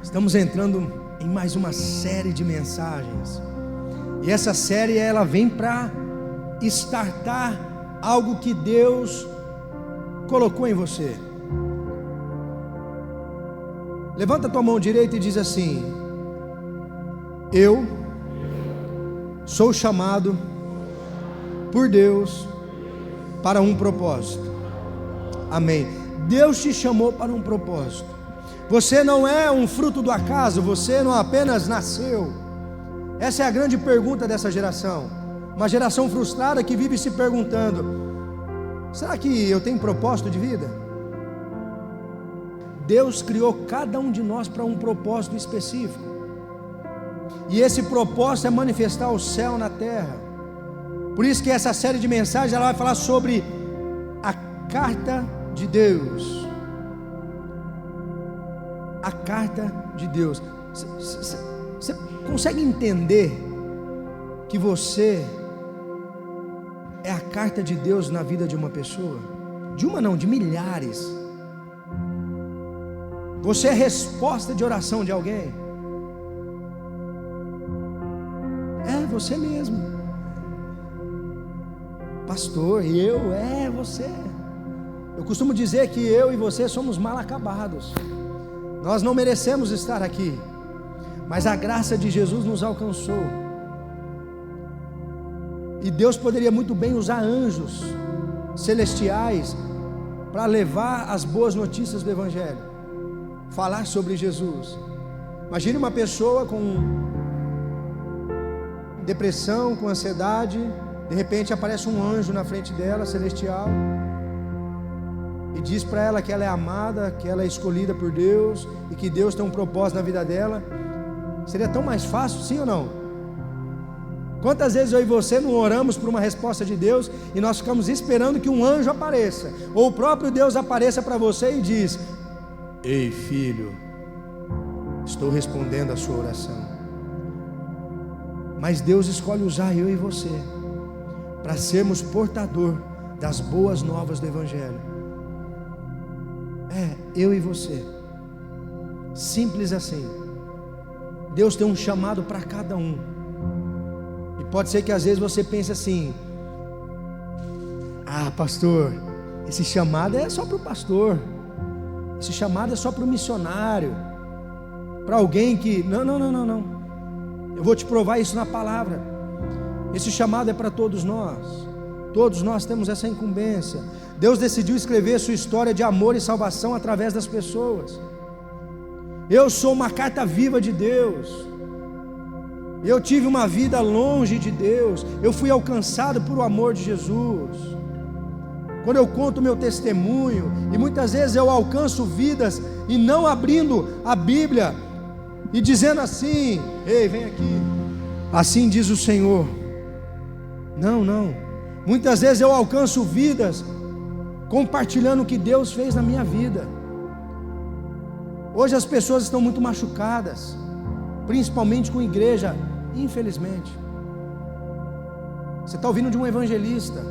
Estamos entrando em mais uma série de mensagens. E essa série ela vem para startar algo que Deus colocou em você. Levanta a tua mão direita e diz assim: eu sou chamado por Deus para um propósito. Amém. Deus te chamou para um propósito. Você não é um fruto do acaso, você não apenas nasceu. Essa é a grande pergunta dessa geração. Uma geração frustrada que vive se perguntando: será que eu tenho propósito de vida? Deus criou cada um de nós para um propósito específico. E esse propósito é manifestar o céu na terra. Por isso que essa série de mensagens ela vai falar sobre a carta de Deus. A carta de Deus. Você consegue entender que você é a carta de Deus na vida de uma pessoa? De uma não, de milhares. Você é a resposta de oração de alguém. É você mesmo. Pastor, você. Eu costumo dizer que eu e você somos mal acabados. Nós não merecemos estar aqui, mas a graça de Jesus nos alcançou. E Deus poderia muito bem usar anjos celestiais para levar as boas notícias do Evangelho, falar sobre Jesus. Imagine uma pessoa com depressão, com ansiedade, de repente aparece um anjo na frente dela, celestial, e diz para ela que ela é amada, que ela é escolhida por Deus, e que Deus tem um propósito na vida dela. Seria tão mais fácil, sim ou não? Quantas vezes eu e você não oramos por uma resposta de Deus, e nós ficamos esperando que um anjo apareça, ou o próprio Deus apareça para você e diz: ei filho, estou respondendo a sua oração. Mas Deus escolhe usar eu e você para sermos portador das boas novas do Evangelho. Eu e você. Simples assim. Deus tem um chamado para cada um. E pode ser que às vezes você pense assim: ah, pastor, esse chamado é só para o pastor, esse chamado é só para o missionário, para alguém que... Não. Eu vou te provar isso na palavra. Esse chamado é para todos nós. Todos nós temos essa incumbência. Deus decidiu escrever sua história de amor e salvação através das pessoas. Eu sou uma carta viva de Deus. Eu tive uma vida longe de Deus. Eu fui alcançado por o amor de Jesus. Quando eu conto o meu testemunho, e muitas vezes eu alcanço vidas, e não abrindo a Bíblia, e dizendo assim: ei, vem aqui, assim diz o Senhor. Não. Muitas vezes eu alcanço vidas compartilhando o que Deus fez na minha vida. Hoje as pessoas estão muito machucadas, principalmente com igreja, infelizmente. Você está ouvindo de um evangelista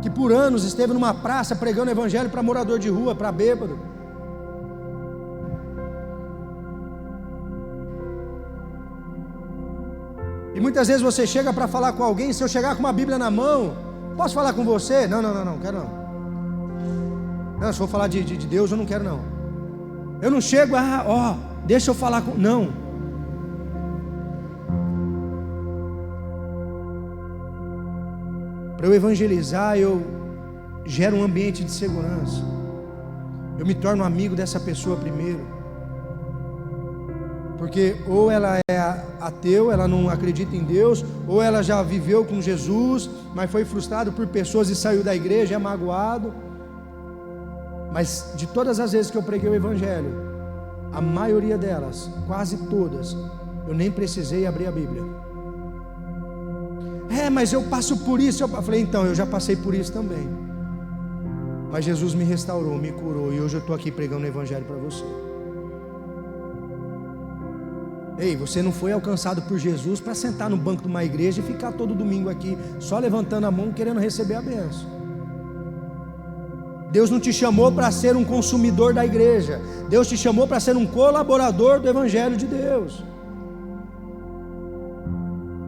que por anos esteve numa praça pregando o evangelho para morador de rua, para bêbado. E muitas vezes você chega para falar com alguém, se eu chegar com uma Bíblia na mão, posso falar com você? Não, quero não. Não, se for falar de Deus, eu não quero não. Eu não chego, deixa eu falar com... Não. Para eu evangelizar, eu gero um ambiente de segurança. Eu me torno amigo dessa pessoa primeiro. Porque ou ela é ateu, ela não acredita em Deus, ou ela já viveu com Jesus, mas foi frustrado por pessoas e saiu da igreja, é magoado. Mas de todas as vezes que eu preguei o Evangelho, a maioria delas, quase todas, eu nem precisei abrir a Bíblia. Mas eu passo por isso. Eu falei: então, eu já passei por isso também. Mas Jesus me restaurou, me curou, e hoje eu estou aqui pregando o Evangelho para você. Ei, você não foi alcançado por Jesus para sentar no banco de uma igreja e ficar todo domingo aqui só levantando a mão querendo receber a bênção. Deus não te chamou para ser um consumidor da igreja. Deus te chamou para ser um colaborador do Evangelho de Deus.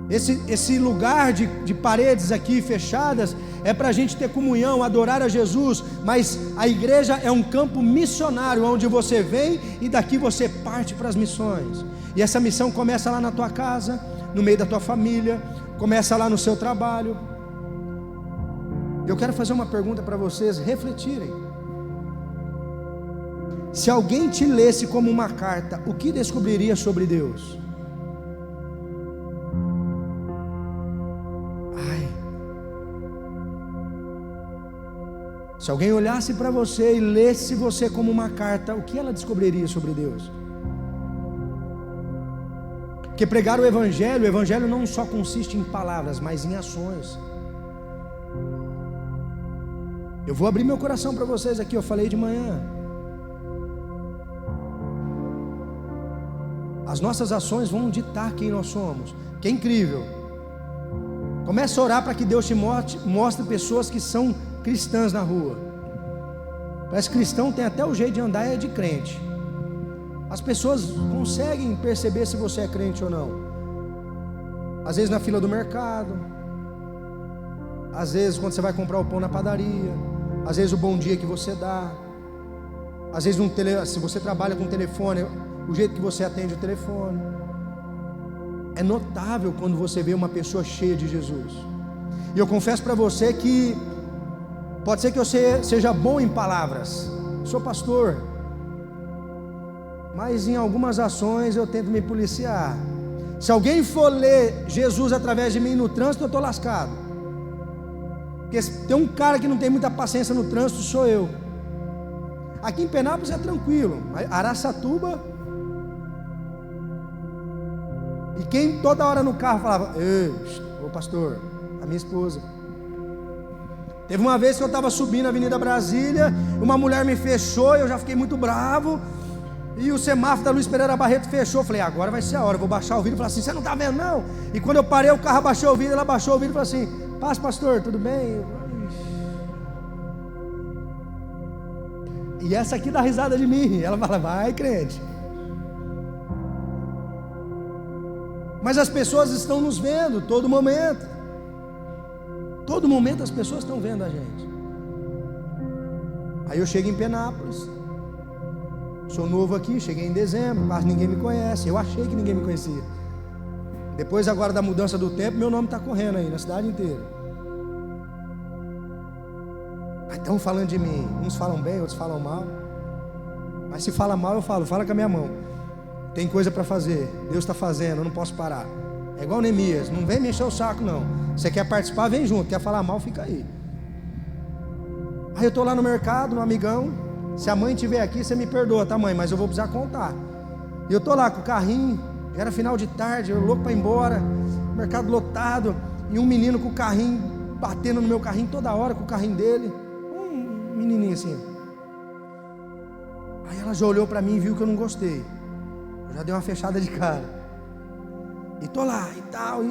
Esse lugar de paredes aqui fechadas é para a gente ter comunhão, adorar a Jesus, mas a igreja é um campo missionário, onde você vem e daqui você parte para as missões. E essa missão começa lá na tua casa, no meio da tua família, começa lá no seu trabalho. Eu quero fazer uma pergunta para vocês refletirem. Se alguém te lesse como uma carta, o que descobriria sobre Deus? Se alguém olhasse para você e lesse você como uma carta, o que ela descobriria sobre Deus? Porque pregar o Evangelho não só consiste em palavras, mas em ações. Eu vou abrir meu coração para vocês aqui, eu falei de manhã. As nossas ações vão ditar quem nós somos. Que é incrível. Comece a orar para que Deus te mostre pessoas que são cristãs na rua. Parece que cristão tem até o jeito de andar é de crente. As pessoas conseguem perceber se você é crente ou não. Às vezes na fila do mercado, às vezes quando você vai comprar o pão na padaria, às vezes o bom dia que você dá, às vezes se você trabalha com telefone, o jeito que você atende o telefone. É notável quando você vê uma pessoa cheia de Jesus. E eu confesso para você que pode ser que eu seja bom em palavras, sou pastor, mas em algumas ações eu tento me policiar. Se alguém for ler Jesus através de mim no trânsito, eu estou lascado. Porque se tem um cara que não tem muita paciência no trânsito, sou eu. Aqui em Penápolis é tranquilo, Araçatuba, e quem toda hora no carro falava: ô pastor, a minha esposa. Teve uma vez que eu estava subindo a Avenida Brasília, uma mulher me fechou, eu já fiquei muito bravo, e o semáforo da Luiz Pereira Barreto fechou. Falei: agora vai ser a hora, eu vou baixar o vidro. Falei assim: você não está vendo não? E quando eu parei, o carro abaixou o vidro, ela baixou o vidro e falou assim: paz pastor, tudo bem? E essa aqui dá risada de mim. Ela fala: vai crente. Mas as pessoas estão nos vendo todo momento. Todo momento as pessoas estão vendo a gente. Aí eu chego em Penápolis, sou novo aqui, cheguei em dezembro, quase ninguém me conhece. Eu achei que ninguém me conhecia. Depois agora da mudança do tempo, meu nome está correndo aí na cidade inteira. Aí estão falando de mim, uns falam bem, outros falam mal. Mas se fala mal eu falo: fala com a minha mão, tem coisa para fazer, Deus está fazendo, eu não posso parar. É igual Neemias, não vem me encher o saco não. Você quer participar, vem junto, quer falar mal, fica aí. Aí eu estou lá no mercado, no amigão. Se a mãe estiver aqui, você me perdoa, tá mãe? Mas eu vou precisar contar. E eu estou lá com o carrinho, era final de tarde, eu louco para ir embora, mercado lotado, e um menino com o carrinho, batendo no meu carrinho toda hora, com o carrinho dele, um menininho assim. Aí ela já olhou para mim e viu que eu não gostei. Eu já dei uma fechada de cara. E tô lá e tal, e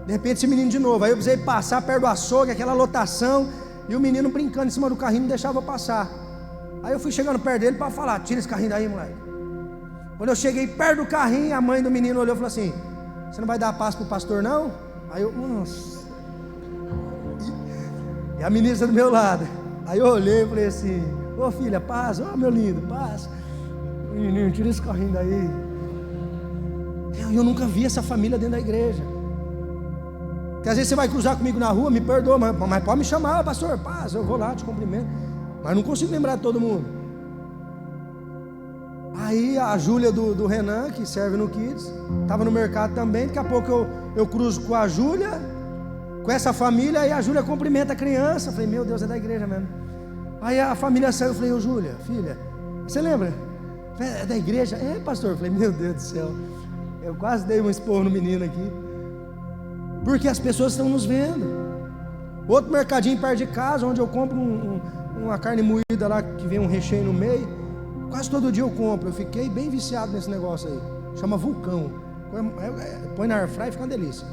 de repente esse menino de novo. Aí eu precisei passar perto do açougue, aquela lotação, e o menino brincando em cima do carrinho, não deixava eu passar. Aí eu fui chegando perto dele para falar: tira esse carrinho daí, moleque. Quando eu cheguei perto do carrinho, a mãe do menino olhou e falou assim: você não vai dar paz pro pastor não? Aí eu, nossa. E a ministra do meu lado. Aí eu olhei e falei assim: ô filha, paz, ô meu lindo, paz. Menino, tira esse carrinho daí. Eu nunca vi essa família dentro da igreja. Porque às vezes você vai cruzar comigo na rua, me perdoa, mas pode me chamar: pastor, paz, eu vou lá, te cumprimento. Mas não consigo lembrar de todo mundo. Aí a Júlia do Renan, que serve no Kids, estava no mercado também. Daqui a pouco eu cruzo com a Júlia, com essa família, e a Júlia cumprimenta a criança. Eu falei: meu Deus, é da igreja mesmo. Aí a família saiu, eu falei: ô Júlia, filha, você lembra? É da igreja? É, pastor. Eu falei: meu Deus do céu. Eu quase dei um esporro no menino aqui. Porque as pessoas estão nos vendo. Outro mercadinho perto de casa, onde eu compro uma carne moída lá, que vem um recheio no meio. Quase todo dia eu compro. Eu fiquei bem viciado nesse negócio aí. Chama Vulcão. Põe na airfryer e fica uma delícia.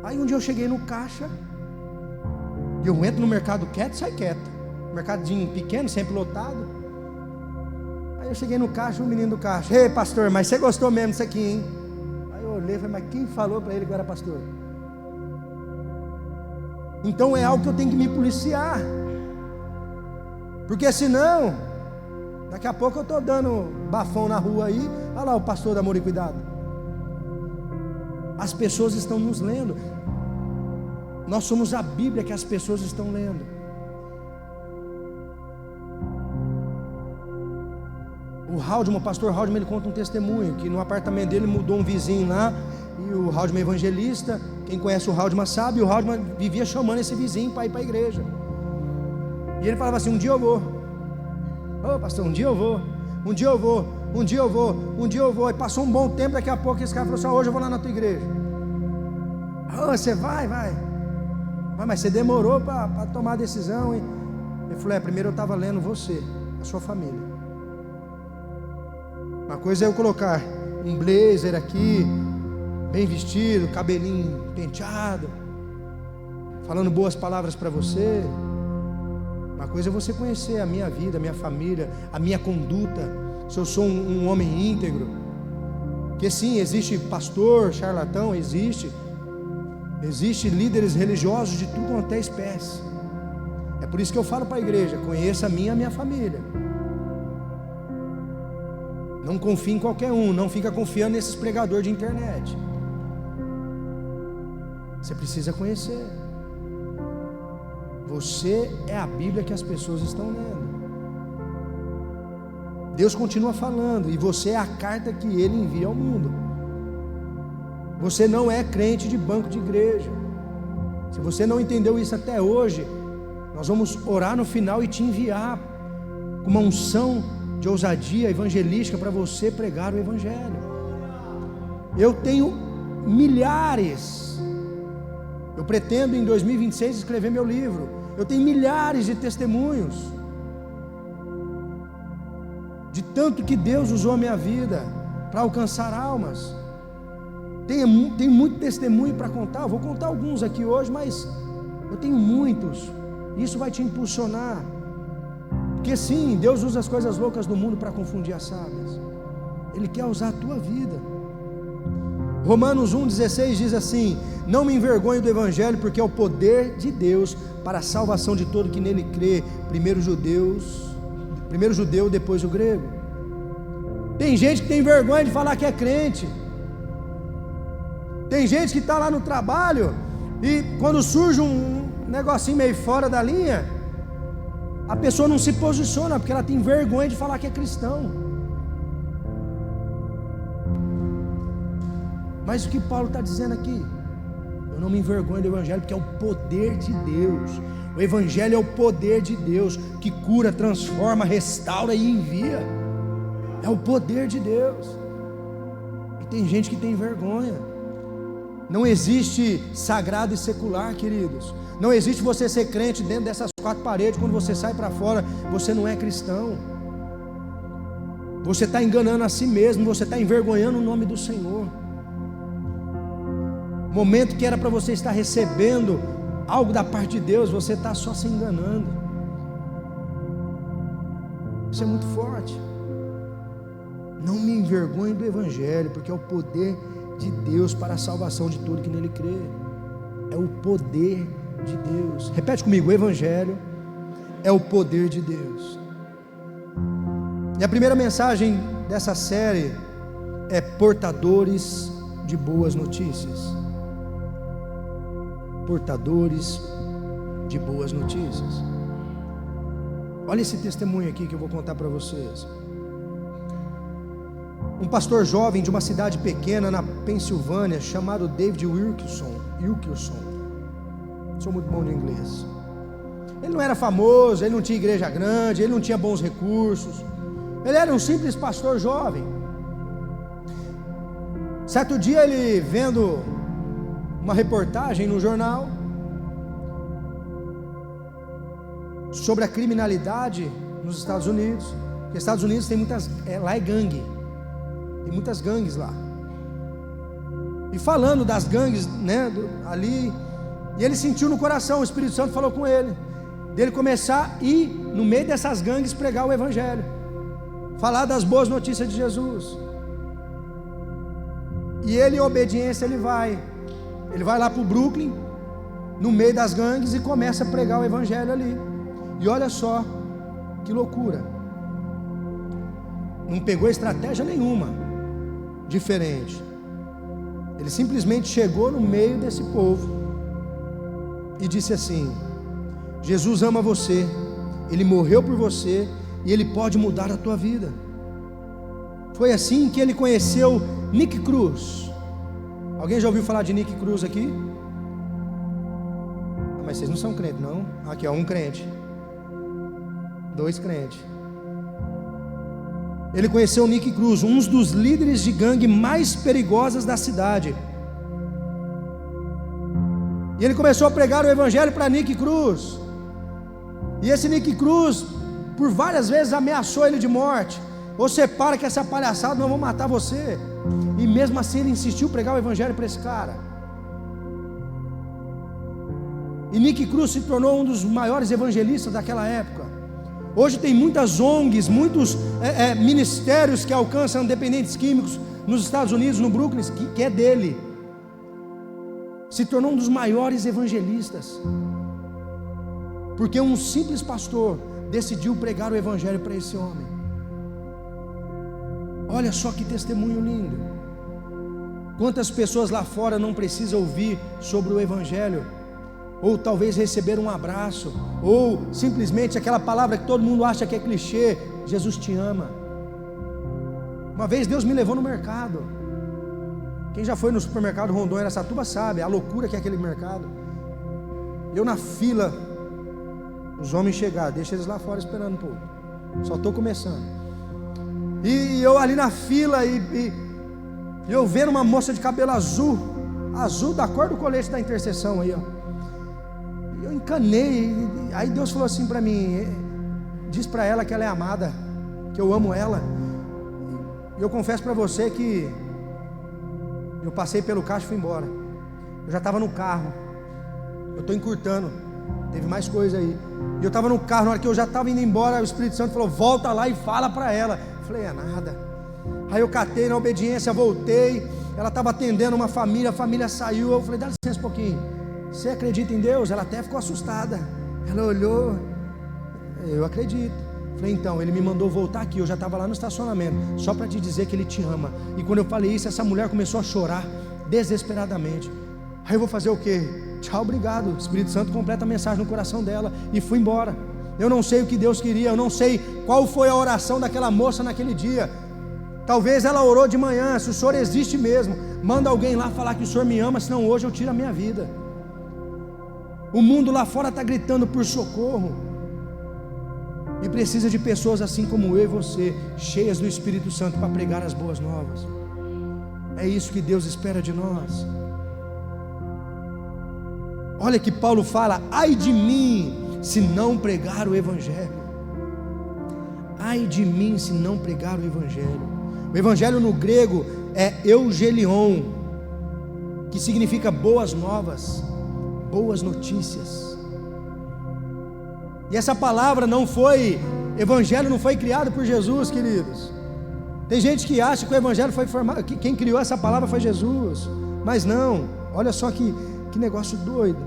Aí um dia eu cheguei no caixa, e eu entro no mercado quieto e sai quieto. mercadinho pequeno, sempre lotado. Aí eu cheguei no caixa, o menino do caixa: ei, pastor, mas você gostou mesmo disso aqui, hein? Aí eu olhei e falei: mas quem falou para ele que eu era pastor? Então é algo que eu tenho que me policiar, porque senão, daqui a pouco eu estou dando bafão na rua aí. Olha lá o pastor da Amor e Cuidado. As pessoas estão nos lendo. Nós somos a Bíblia que as pessoas estão lendo. O pastor Haldman, ele conta um testemunho, que no apartamento dele mudou um vizinho lá, e o Haldman é evangelista. Quem conhece o Haldman sabe, o Haldman vivia chamando esse vizinho para ir para a igreja. E ele falava assim: um dia eu vou. Ô pastor, um dia eu vou. Um dia eu vou. Um dia eu vou. Um dia eu vou. E passou um bom tempo, daqui a pouco esse cara falou assim: hoje eu vou lá na tua igreja. Você vai? Mas você demorou para tomar a decisão, hein? Ele falou: primeiro eu estava lendo você, a sua família. Uma coisa é eu colocar um blazer aqui, bem vestido, cabelinho penteado, falando boas palavras para você. Uma coisa é você conhecer a minha vida, a minha família, a minha conduta, se eu sou um homem íntegro. Porque sim, existe pastor, charlatão, existe líderes religiosos de tudo quanto é espécie. É por isso que eu falo para a igreja: conheça a minha família. Não confie em qualquer um, não fica confiando nesses pregadores de internet. Você precisa conhecer. Você é a Bíblia que as pessoas estão lendo. Deus continua falando, e você é a carta que Ele envia ao mundo. Você não é crente de banco de igreja. Se você não entendeu isso até hoje, nós vamos orar no final e te enviar com uma unção de ousadia evangelística para você pregar o Evangelho. Eu tenho milhares. Eu pretendo em 2026 escrever meu livro. Eu tenho milhares de testemunhos de tanto que Deus usou a minha vida para alcançar almas. Tem muito testemunho para contar. Eu vou contar alguns aqui hoje, mas eu tenho muitos. Isso vai te impulsionar. Porque sim, Deus usa as coisas loucas do mundo para confundir as sábias. Ele quer usar a tua vida. Romanos 1,16 diz assim: não me envergonho do Evangelho, porque é o poder de Deus para a salvação de todo que nele crê, primeiro judeu, depois o grego. Tem gente que tem vergonha de falar que é crente. Tem gente que está lá no trabalho e quando surge um negocinho meio fora da linha, a pessoa não se posiciona porque ela tem vergonha de falar que é cristão. Mas o que Paulo está dizendo aqui? Eu não me envergonho do Evangelho, porque é o poder de Deus. O Evangelho é o poder de Deus, que cura, transforma, restaura e envia. É o poder de Deus. E tem gente que tem vergonha. Não existe sagrado e secular, queridos. Não existe você ser crente dentro dessas quatro paredes. Quando você sai para fora, você não é cristão. Você está enganando a si mesmo. Você está envergonhando o nome do Senhor. Momento que era para você estar recebendo algo da parte de Deus, você está só se enganando. Isso é muito forte. Não me envergonhe do Evangelho, porque é o poder de Deus para a salvação de todo que nele crê. É o poder de Deus. Repete comigo: o Evangelho é o poder de Deus. E a primeira mensagem dessa série é portadores de boas notícias. Portadores de boas notícias. Olha esse testemunho aqui que eu vou contar para vocês. Um pastor jovem de uma cidade pequena na Pensilvânia, chamado David Wilkerson. Sou muito bom de inglês. Ele não era famoso, ele não tinha igreja grande, ele não tinha bons recursos. Ele era um simples pastor jovem. Certo dia, ele vendo uma reportagem no jornal sobre a criminalidade nos Estados Unidos. Porque os Estados Unidos tem muitas, lá é gangue, tem muitas gangues lá. E falando das gangues, né, ali, e ele sentiu no coração, o Espírito Santo falou com ele, dele começar a ir no meio dessas gangues, pregar o evangelho, falar das boas notícias de Jesus. E ele, em obediência, ele vai lá para o Brooklyn, no meio das gangues, e começa a pregar o evangelho ali. E olha só que loucura, não pegou estratégia nenhuma diferente. Ele simplesmente chegou no meio desse povo e disse assim: Jesus ama você, Ele morreu por você e Ele pode mudar a tua vida. Foi assim que ele conheceu Nick Cruz. Alguém já ouviu falar de Nick Cruz aqui? Mas vocês não são crentes, não? Aqui, ó, um crente, 2 crentes. Ele conheceu Nick Cruz, um dos líderes de gangue mais perigosas da cidade. E ele começou a pregar o evangelho para Nick Cruz. E esse Nick Cruz, por várias vezes, ameaçou ele de morte: você para com essa palhaçada, não vou matar você. E mesmo assim ele insistiu em pregar o evangelho para esse cara. E Nick Cruz se tornou um dos maiores evangelistas daquela época. Hoje tem muitas ONGs, muitos ministérios que alcançam dependentes químicos nos Estados Unidos, no Brooklyn, que é dele. Se tornou um dos maiores evangelistas, porque um simples pastor decidiu pregar o evangelho para esse homem. Olha só que testemunho lindo. Quantas pessoas lá fora não precisam ouvir sobre o evangelho, ou talvez receber um abraço, ou simplesmente aquela palavra que todo mundo acha que é clichê: Jesus te ama. Uma vez Deus me levou no mercado. Quem já foi no supermercado Rondônia, Araçatuba, sabe a loucura que é aquele mercado. Eu na fila, os homens chegaram, deixa eles lá fora esperando um pouco, só estou começando. E eu ali na fila, e eu vendo uma moça de cabelo azul da cor do colete da intercessão aí, ó. Eu encanei. Aí Deus falou assim para mim: diz para ela que ela é amada, que eu amo ela. E eu confesso para você que eu passei pelo caixa e fui embora. Eu já estava no carro, eu estou encurtando, teve mais coisa aí. E eu estava no carro, na hora que eu já estava indo embora, o Espírito Santo falou: volta lá e fala para ela. Eu falei: é nada. Aí eu catei na obediência, voltei. Ela estava atendendo uma família, a família saiu. Eu falei: dá licença um pouquinho, você acredita em Deus? Ela até ficou assustada. Ela olhou: eu acredito. Falei: então, Ele me mandou voltar aqui. Eu já estava lá no estacionamento, só para te dizer que Ele te ama. E quando eu falei isso, essa mulher começou a chorar desesperadamente. Aí eu vou fazer o quê? Tchau, obrigado. O Espírito Santo completa a mensagem no coração dela e fui embora. Eu não sei o que Deus queria, eu não sei qual foi a oração daquela moça naquele dia. Talvez ela orou de manhã: se o Senhor existe mesmo, manda alguém lá falar que o Senhor me ama, senão hoje eu tiro a minha vida. O mundo lá fora está gritando por socorro, e precisa de pessoas assim como eu e você, cheias do Espírito Santo, para pregar as boas novas. É isso que Deus espera de nós. Olha que Paulo fala: ai de mim se não pregar o evangelho. Ai de mim se não pregar o evangelho. O evangelho no grego é eugelion, que significa boas novas, boas notícias. E essa palavra não foi, evangelho não foi criado por Jesus, queridos. Tem gente que acha que o evangelho foi formado, que quem criou essa palavra foi Jesus, mas não. Olha só que negócio doido.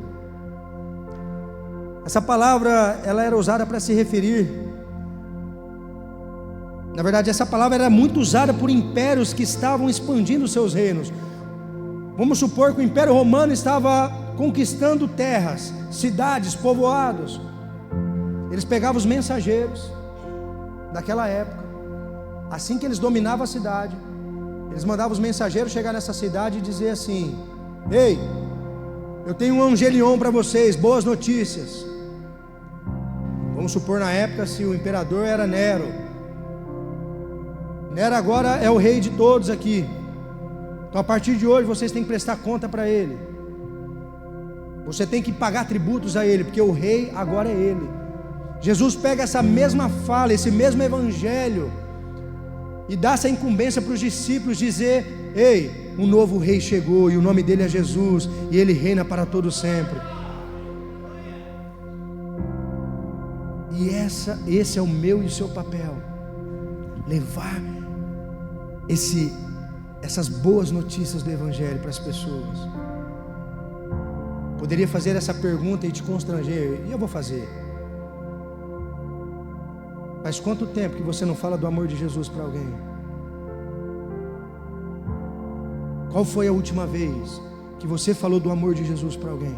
Essa palavra, ela era usada para se referir, na verdade essa palavra era muito usada por impérios que estavam expandindo seus reinos. Vamos supor que o Império Romano estava conquistando terras, cidades, povoados. Eles pegavam os mensageiros daquela época, assim que eles dominavam a cidade, eles mandavam os mensageiros chegar nessa cidade e dizer assim: ei, eu tenho um angelion para vocês, boas notícias. Vamos supor na época, se o imperador era Nero. Nero agora é o rei de todos aqui. Então a partir de hoje vocês têm que prestar conta para ele. Você tem que pagar tributos a ele, porque o rei agora é ele. Jesus pega essa mesma fala, esse mesmo evangelho, e dá essa incumbência para os discípulos dizer: ei, um novo rei chegou, e o nome dele é Jesus, e ele reina para todo sempre. E esse é o meu e o seu papel, levar essas boas notícias do Evangelho para as pessoas. Poderia fazer essa pergunta e te constranger, e eu vou fazer. Faz quanto tempo que você não fala do amor de Jesus para alguém? Qual foi a última vez que você falou do amor de Jesus para alguém?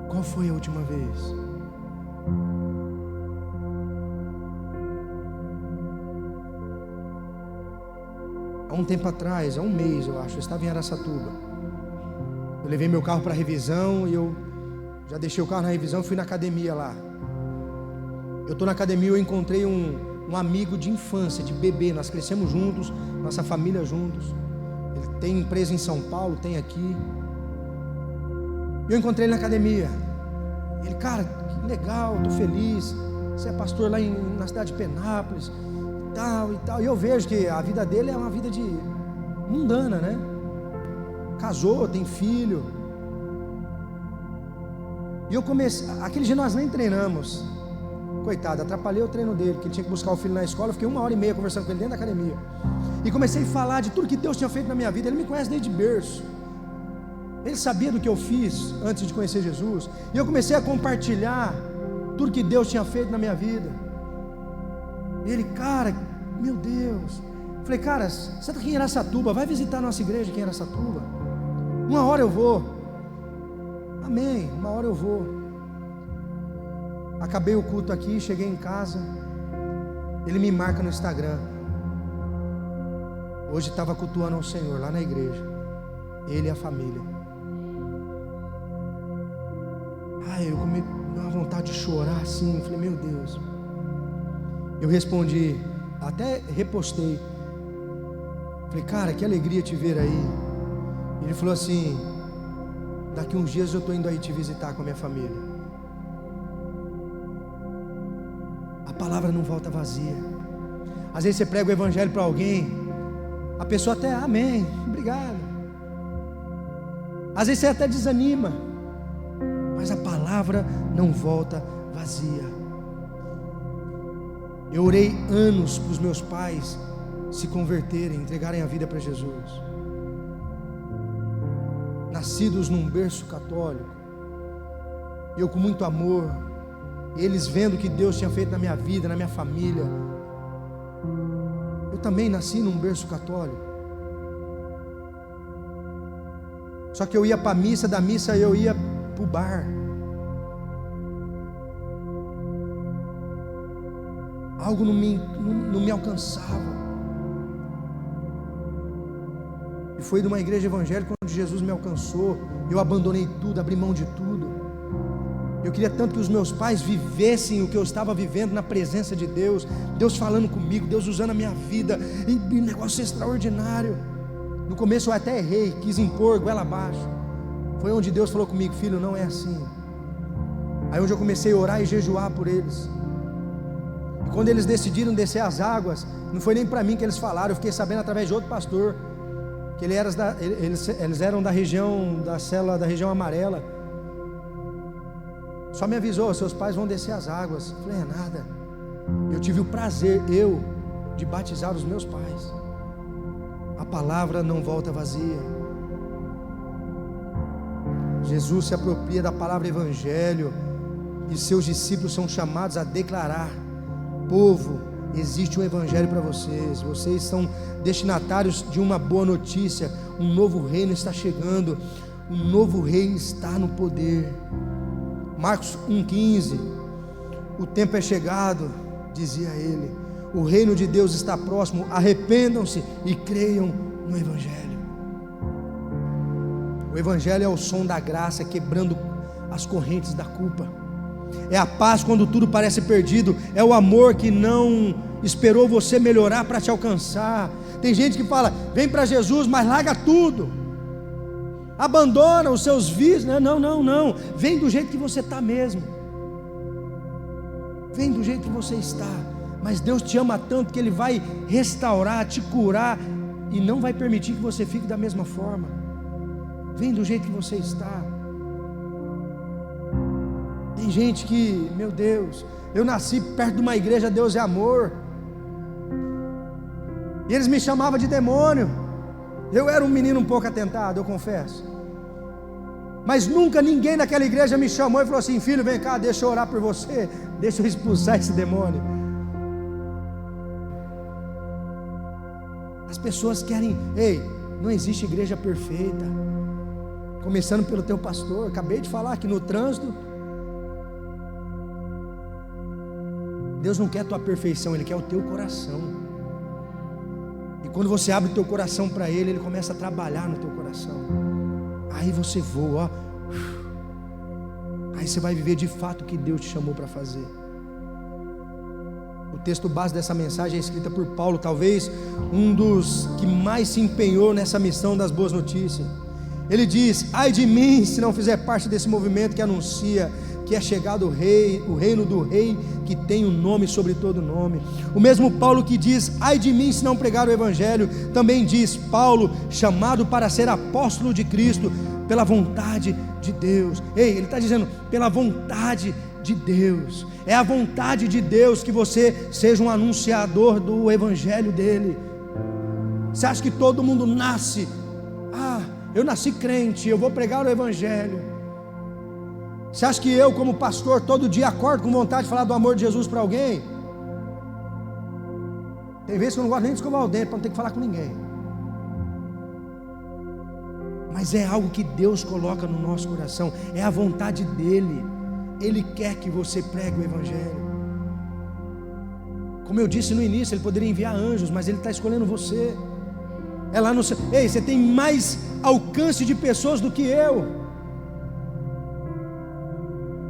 Qual foi a última vez? Há um tempo atrás, há um mês eu acho, eu estava em Araçatuba. Eu levei meu carro para revisão e eu já deixei o carro na revisão e fui na academia lá. Eu estou na academia e eu encontrei um amigo de infância, de bebê, nós crescemos juntos, nossa família juntos. Ele tem empresa em São Paulo, tem aqui. Eu encontrei ele na academia. Ele, cara, que legal, estou feliz. Você é pastor lá na cidade de Penápolis, e tal e tal. E eu vejo que a vida dele é uma vida de mundana, né? Casou, tem filho. E eu comecei, aquele dia nós nem treinamos. Coitado, atrapalhei o treino dele, porque ele tinha que buscar o filho na escola. Eu fiquei 1h30 conversando com ele dentro da academia. E comecei a falar de tudo que Deus tinha feito na minha vida. Ele me conhece desde berço. Ele sabia do que eu fiz antes de conhecer Jesus. E eu comecei a compartilhar tudo que Deus tinha feito na minha vida. E ele, cara, meu Deus. Falei, cara, você está aqui em Araçatuba, vai visitar a nossa igreja aqui em Araçatuba. Uma hora eu vou. Amém, uma hora eu vou. Acabei o culto aqui, cheguei em casa. Ele me marca no Instagram. Hoje estava cultuando ao Senhor lá na igreja. Ele e a família. Eu me deu uma vontade de chorar assim. Falei, meu Deus. Eu respondi, até repostei. Falei, cara, que alegria te ver aí. Ele falou assim: daqui uns dias eu estou indo aí te visitar com a minha família. A palavra não volta vazia. Às vezes você prega o evangelho para alguém, a pessoa até, amém, obrigado. Às vezes você até desanima, mas a palavra não volta vazia. Eu orei anos para os meus pais se converterem, entregarem a vida para Jesus. Nascidos num berço católico, eu com muito amor, eles vendo o que Deus tinha feito na minha vida, na minha família. Eu também nasci num berço católico. Só que eu ia para a missa, da missa eu ia para o bar. Algo não me alcançava. E foi de uma igreja evangélica onde Jesus me alcançou. Eu abandonei tudo, abri mão de tudo. Eu queria tanto que os meus pais vivessem o que eu estava vivendo na presença de Deus. Deus falando comigo, Deus usando a minha vida. E um negócio extraordinário. No começo eu até errei, quis impor goela abaixo. Foi onde Deus falou comigo: filho, não é assim. Aí onde eu comecei a orar e jejuar por eles. E quando eles decidiram descer as águas, não foi nem para mim que eles falaram. Eu fiquei sabendo através de outro pastor, que eles eram da região, da célula da região amarela. Só me avisou: seus pais vão descer as águas. Eu falei, é nada. Eu tive o prazer, de batizar os meus pais. A palavra não volta vazia. Jesus se apropria da palavra evangelho, e seus discípulos são chamados a declarar: povo, existe um evangelho para vocês. Vocês são destinatários de uma boa notícia. Um novo reino está chegando. Um novo rei está no poder. Marcos 1,15: o tempo é chegado, dizia ele, o reino de Deus está próximo, arrependam-se e creiam no evangelho. O evangelho é o som da graça quebrando as correntes da culpa. É a paz quando tudo parece perdido. É o amor que não esperou você melhorar para te alcançar. Tem gente que fala: vem para Jesus, mas larga tudo, abandona os seus vícios. Não, vem do jeito que você está mesmo. Vem do jeito que você está. Mas Deus te ama tanto que Ele vai restaurar, te curar, e não vai permitir que você fique da mesma forma. Vem do jeito que você está. Tem Tem gente que, meu Deus, eu nasci perto de uma igreja Deus é Amor, e eles me chamavam de demônio. Eu era um menino um pouco atentado, eu confesso, mas nunca ninguém naquela igreja me chamou e falou assim: filho, vem cá, deixa eu orar por você, deixa eu expulsar esse demônio. As pessoas querem, ei, não existe igreja perfeita, começando pelo teu pastor. Acabei de falar que no trânsito, Deus não quer a tua perfeição, Ele quer o teu coração. E quando você abre o teu coração para Ele, Ele começa a trabalhar no teu coração. Aí você voa, ó. Aí você vai viver de fato o que Deus te chamou para fazer. O texto base dessa mensagem é escrita por Paulo, talvez um dos que mais se empenhou nessa missão das boas notícias. Ele diz: ai de mim se não fizer parte desse movimento que anuncia que é chegado o rei, o reino do rei que tem um nome sobre todo nome. O mesmo Paulo que diz: ai de mim se não pregar o evangelho, também diz Paulo, chamado para ser apóstolo de Cristo pela vontade de Deus. Ei, ele está dizendo pela vontade de Deus. É a vontade de Deus que você seja um anunciador do evangelho dele. Você acha que todo mundo nasce, eu nasci crente, eu vou pregar o evangelho? Você acha que eu, como pastor, todo dia acordo com vontade de falar do amor de Jesus para alguém? Tem vezes que eu não gosto nem de escovar o dente para não ter que falar com ninguém. Mas é algo que Deus coloca no nosso coração, é a vontade dele. Ele quer que você pregue o evangelho. Como eu disse no início, ele poderia enviar anjos, mas ele está escolhendo você. É lá no céu. Ei, você tem mais alcance de pessoas do que eu.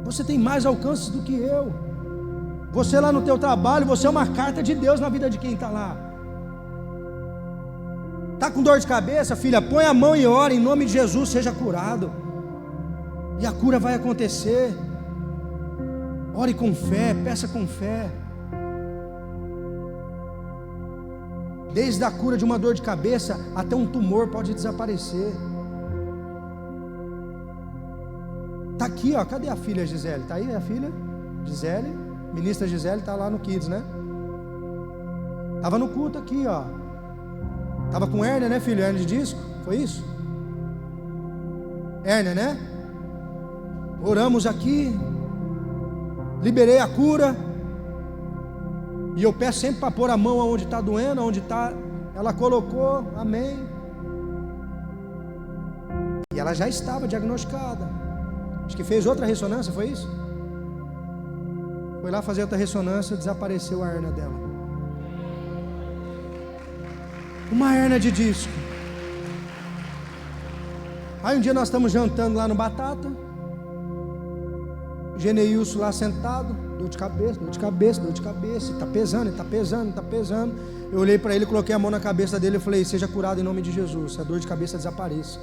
Você tem mais alcance do que eu. Você lá no teu trabalho, você é uma carta de Deus na vida de quem está lá. Está com dor de cabeça, filha? Põe a mão e ora, em nome de Jesus, seja curado. E a cura vai acontecer. Ore com fé, peça com fé. Desde a cura de uma dor de cabeça até um tumor pode desaparecer. Está aqui, ó. Cadê a filha Gisele? Está aí a filha Gisele? Ministra Gisele está lá no Kids, né? Estava no culto aqui, ó. Estava com hérnia, né, filho? Hérnia de disco? Foi isso? Hérnia, né? Oramos aqui. Liberei a cura. E eu peço sempre para pôr a mão onde está doendo, onde está. Ela colocou, amém. E ela já estava diagnosticada. Acho que fez outra ressonância, foi isso? Foi lá fazer outra ressonância, desapareceu a hérnia dela. Uma hérnia de disco. Aí um dia nós estamos jantando lá no Batata. O Geneilson lá sentado, dor de cabeça, dor de cabeça, dor de cabeça. Está pesando, está pesando, está pesando. Eu olhei para ele, coloquei a mão na cabeça dele e falei: seja curado em nome de Jesus, a dor de cabeça desapareça.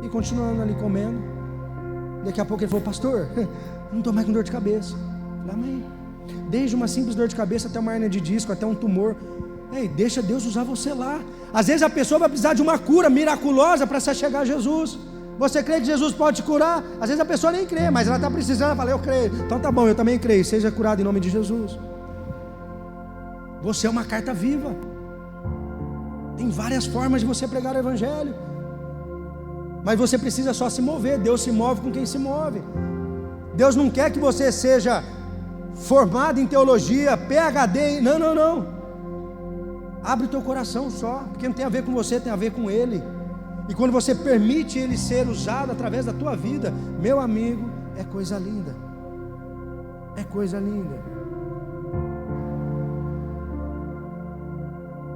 E continuando ali comendo. Daqui a pouco ele falou: pastor, eu não estou mais com dor de cabeça. Eu falei: amém. Desde uma simples dor de cabeça até uma hérnia de disco, até um tumor. Ei, deixa Deus usar você lá. Às vezes a pessoa vai precisar de uma cura miraculosa para se chegar a Jesus. Você crê que Jesus pode te curar? Às vezes a pessoa nem crê, mas ela está precisando. Ela fala: eu creio. Então tá bom, eu também creio. Seja curado em nome de Jesus. Você é uma carta viva. Tem várias formas de você pregar o evangelho. Mas você precisa só se mover. Deus se move com quem se move. Deus não quer que você seja formado em teologia, PhD. Não, não, não. Abre o teu coração só, porque não tem a ver com você, tem a ver com Ele. E quando você permite Ele ser usado através da tua vida, meu amigo, é coisa linda. É coisa linda.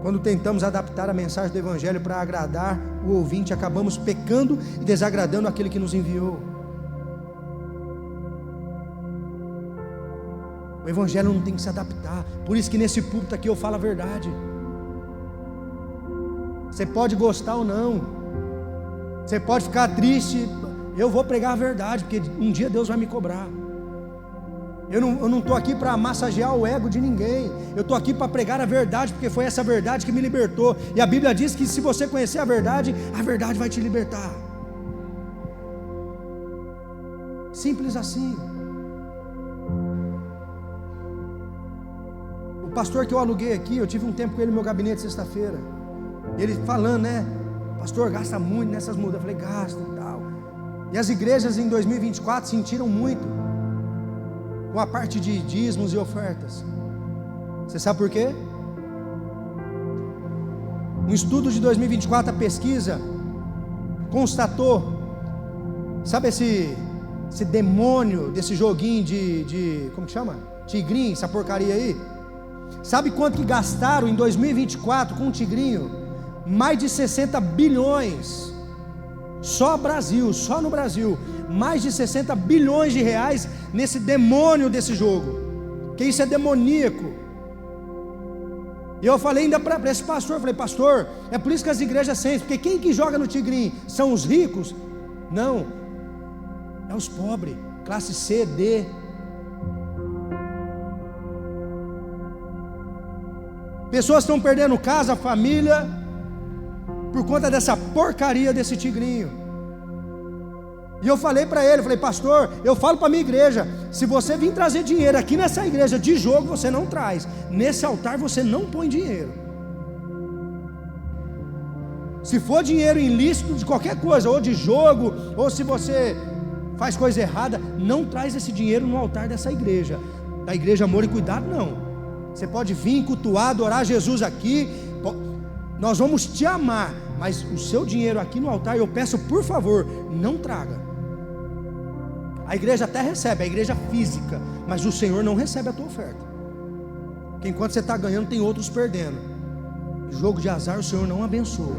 Quando tentamos adaptar a mensagem do Evangelho para agradar o ouvinte, acabamos pecando e desagradando aquele que nos enviou. O Evangelho não tem que se adaptar. Por isso que nesse púlpito aqui eu falo a verdade. Você pode gostar ou não, você pode ficar triste. Eu vou pregar a verdade, porque um dia Deus vai me cobrar. Eu não estou aqui para massagear o ego de ninguém. Eu estou aqui para pregar a verdade, porque foi essa verdade que me libertou. E a Bíblia diz que se você conhecer a verdade vai te libertar. Simples assim. O pastor que eu aluguei aqui, eu tive um tempo com ele no meu gabinete sexta-feira. Ele falando, né? Pastor, gasta muito nessas mudas. Eu falei, gasta e tal. E as igrejas em 2024 sentiram muito com a parte de dízimos e ofertas. Você sabe por quê? Um estudo de 2024, a pesquisa constatou, sabe esse demônio desse joguinho de como que chama? Tigrinho, essa porcaria aí. Sabe quanto que gastaram em 2024 com o tigrinho? Mais de 60 bilhões. Só Brasil, só no Brasil, mais de 60 bilhões de reais nesse demônio desse jogo. Que isso é demoníaco. E eu falei ainda para esse pastor, eu falei, pastor, é por isso que as igrejas sentem, porque quem que joga no tigrinho? São os ricos? Não, é os pobres, classe C, D. Pessoas estão perdendo casa, família, por conta dessa porcaria desse tigrinho. E eu falei para ele, eu falei, pastor, eu falo para minha igreja, se você vir trazer dinheiro aqui nessa igreja de jogo, você não traz, nesse altar você não põe dinheiro. Se for dinheiro ilícito de qualquer coisa, ou de jogo, ou se você faz coisa errada, não traz esse dinheiro no altar dessa igreja, da igreja Amor e Cuidado, não. Você pode vir cultuar, adorar Jesus aqui, nós vamos te amar, mas o seu dinheiro aqui no altar, eu peço por favor, não traga. A igreja até recebe, a igreja física, mas o Senhor não recebe a tua oferta, porque enquanto você está ganhando, tem outros perdendo. Jogo de azar o Senhor não abençoa.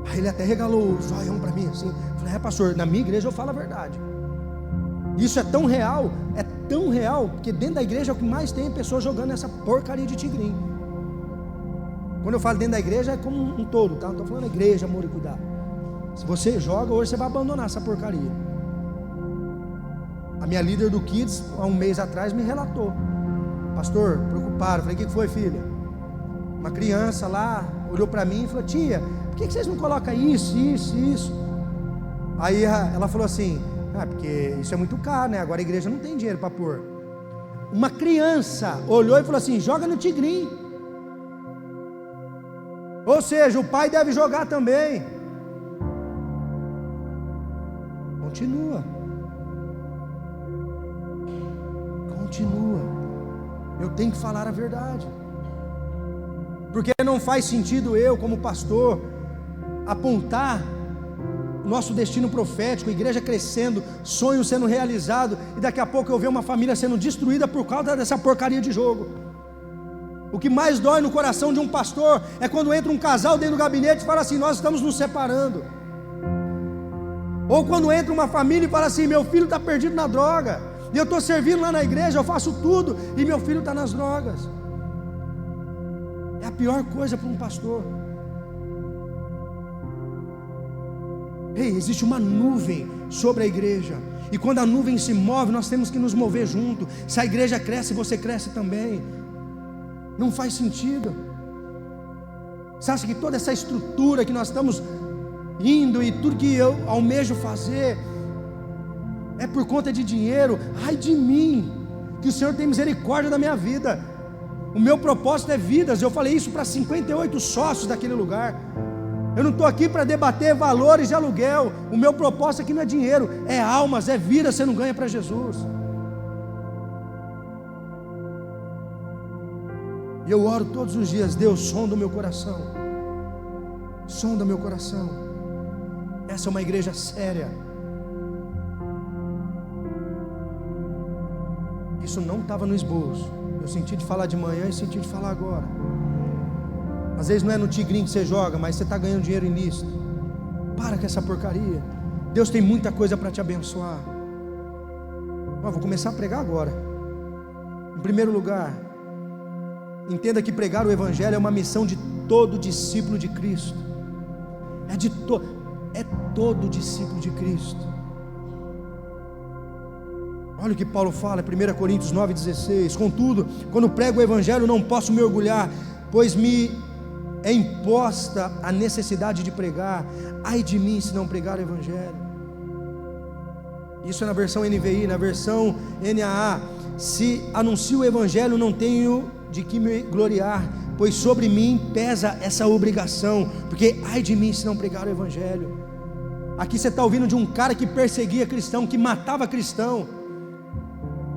Aí ele até regalou o zoião para mim assim. Eu falei, pastor, na minha igreja eu falo a verdade. Isso é tão real, que dentro da igreja é o que mais tem pessoas jogando essa porcaria de tigrinho. Quando eu falo dentro da igreja é como um todo, tá? Não estou falando igreja, Amor e Cuidado. Se você joga, hoje você vai abandonar essa porcaria. A minha líder do Kids, há um mês atrás, me relatou. Pastor, preocupado. Falei, o que foi, filha? Uma criança lá olhou para mim e falou, tia, por que vocês não colocam isso? Aí ela falou assim, porque isso é muito caro, né? Agora a igreja não tem dinheiro para pôr. Uma criança olhou e falou assim, joga no tigrinho. Ou seja, o pai deve jogar também. Continua. Eu tenho que falar a verdade, porque não faz sentido eu, como pastor, apontar o nosso destino profético, a igreja crescendo, sonhos sendo realizados, e daqui a pouco eu ver uma família sendo destruída por causa dessa porcaria de jogo. O que mais dói no coração de um pastor é quando entra um casal dentro do gabinete e fala assim, nós estamos nos separando. Ou quando entra uma família e fala assim, meu filho está perdido na droga, e eu estou servindo lá na igreja, eu faço tudo, e meu filho está nas drogas. É a pior coisa para um pastor. Ei, existe uma nuvem sobre a igreja, e quando a nuvem se move, nós temos que nos mover junto. Se a igreja cresce, você cresce também. Não faz sentido. Você acha que toda essa estrutura que nós estamos indo, e tudo que eu almejo fazer, é por conta de dinheiro? Ai de mim, que o Senhor tem misericórdia da minha vida. O meu propósito é vidas. Eu falei isso para 58 sócios daquele lugar. Eu não estou aqui para debater valores de aluguel. O meu propósito aqui não é dinheiro, é almas, é vida. Você não ganha para Jesus. E eu oro todos os dias, Deus, sonda o meu coração, sonda meu coração. Essa é uma igreja séria. Isso não estava no esboço. Eu senti de falar de manhã e senti de falar agora. Às vezes não é no tigrinho que você joga, mas você está ganhando dinheiro ilícito. Para com essa porcaria. Deus tem muita coisa para te abençoar. Vou começar a pregar agora. Em primeiro lugar, entenda que pregar o Evangelho é uma missão de todo discípulo de Cristo. É todo discípulo de Cristo. Olha o que Paulo fala, 1 Coríntios 9,16. Contudo, quando prego o Evangelho, não posso me orgulhar, pois me é imposta a necessidade de pregar. Ai de mim se não pregar o Evangelho. Isso é na versão NVI, na versão NAA: se anuncio o evangelho, não tenho de que me gloriar, pois sobre mim pesa essa obrigação, porque ai de mim se não pregar o evangelho. Aqui você está ouvindo de um cara que perseguia cristão, que matava cristão,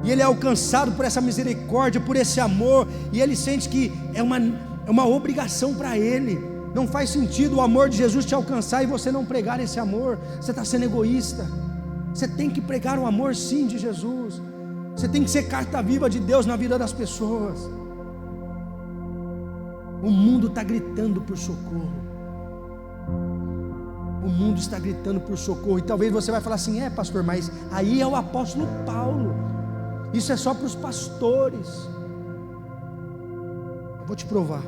e ele é alcançado por essa misericórdia, por esse amor, e ele sente que é uma obrigação para ele. Não faz sentido o amor de Jesus te alcançar e você não pregar esse amor. Você está sendo egoísta. Você tem que pregar o amor sim de Jesus. Você tem que ser carta viva de Deus na vida das pessoas. O mundo está gritando por socorro. O mundo está gritando por socorro. E talvez você vai falar assim: é, pastor, mas aí é o apóstolo Paulo, isso é só para os pastores. Eu vou te provar,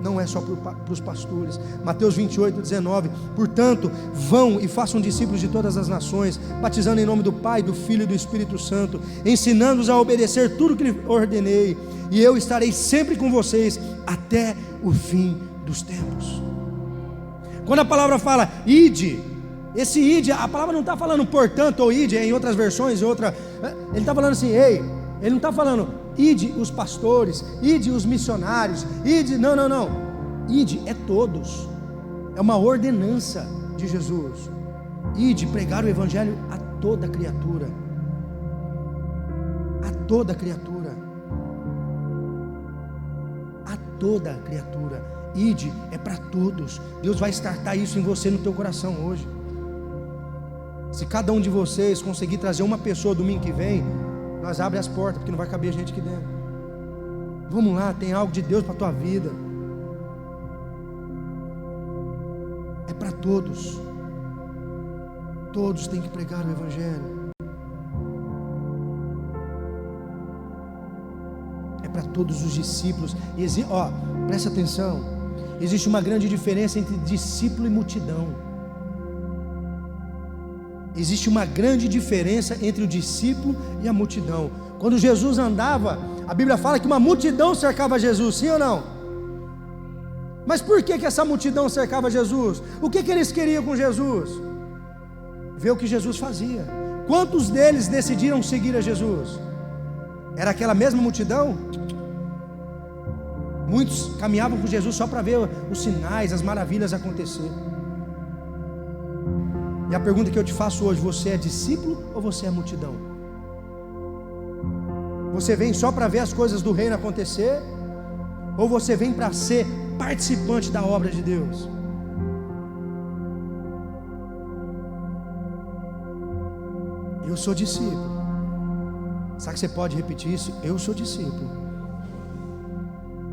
não é só para os pastores. Mateus 28:19: portanto, vão e façam discípulos de todas as nações, batizando em nome do Pai, do Filho e do Espírito Santo, ensinando-os a obedecer tudo que lhe ordenei, e eu estarei sempre com vocês até o fim dos tempos. Quando a palavra fala ide, esse ide, a palavra não está falando portanto ou ide, em outras versões, ele está falando assim, ei, ele não está falando ide os pastores, ide os missionários, ide, não, ide é todos, é uma ordenança de Jesus. Ide pregar o evangelho a toda criatura, a toda criatura, a toda criatura. Ide é para todos. Deus vai startar isso em você, no teu coração hoje. Se cada um de vocês conseguir trazer uma pessoa domingo que vem, nós abrimos as portas, porque não vai caber gente aqui dentro. Vamos lá, tem algo de Deus para a tua vida. É para todos. Todos têm que pregar o evangelho. É para todos os discípulos. Presta atenção. Existe uma grande diferença entre discípulo e multidão. Existe uma grande diferença entre o discípulo e a multidão. Quando Jesus andava, a Bíblia fala que uma multidão cercava Jesus, sim ou não? Mas por que essa multidão cercava Jesus? O que eles queriam com Jesus? Ver o que Jesus fazia. Quantos deles decidiram seguir a Jesus? Era aquela mesma multidão? Muitos caminhavam com Jesus só para ver os sinais, as maravilhas acontecer. E a pergunta que eu te faço hoje: você é discípulo ou você é multidão? Você vem só para ver as coisas do reino acontecer, ou você vem para ser participante da obra de Deus? Eu sou discípulo. Sabe que você pode repetir isso? Eu sou discípulo.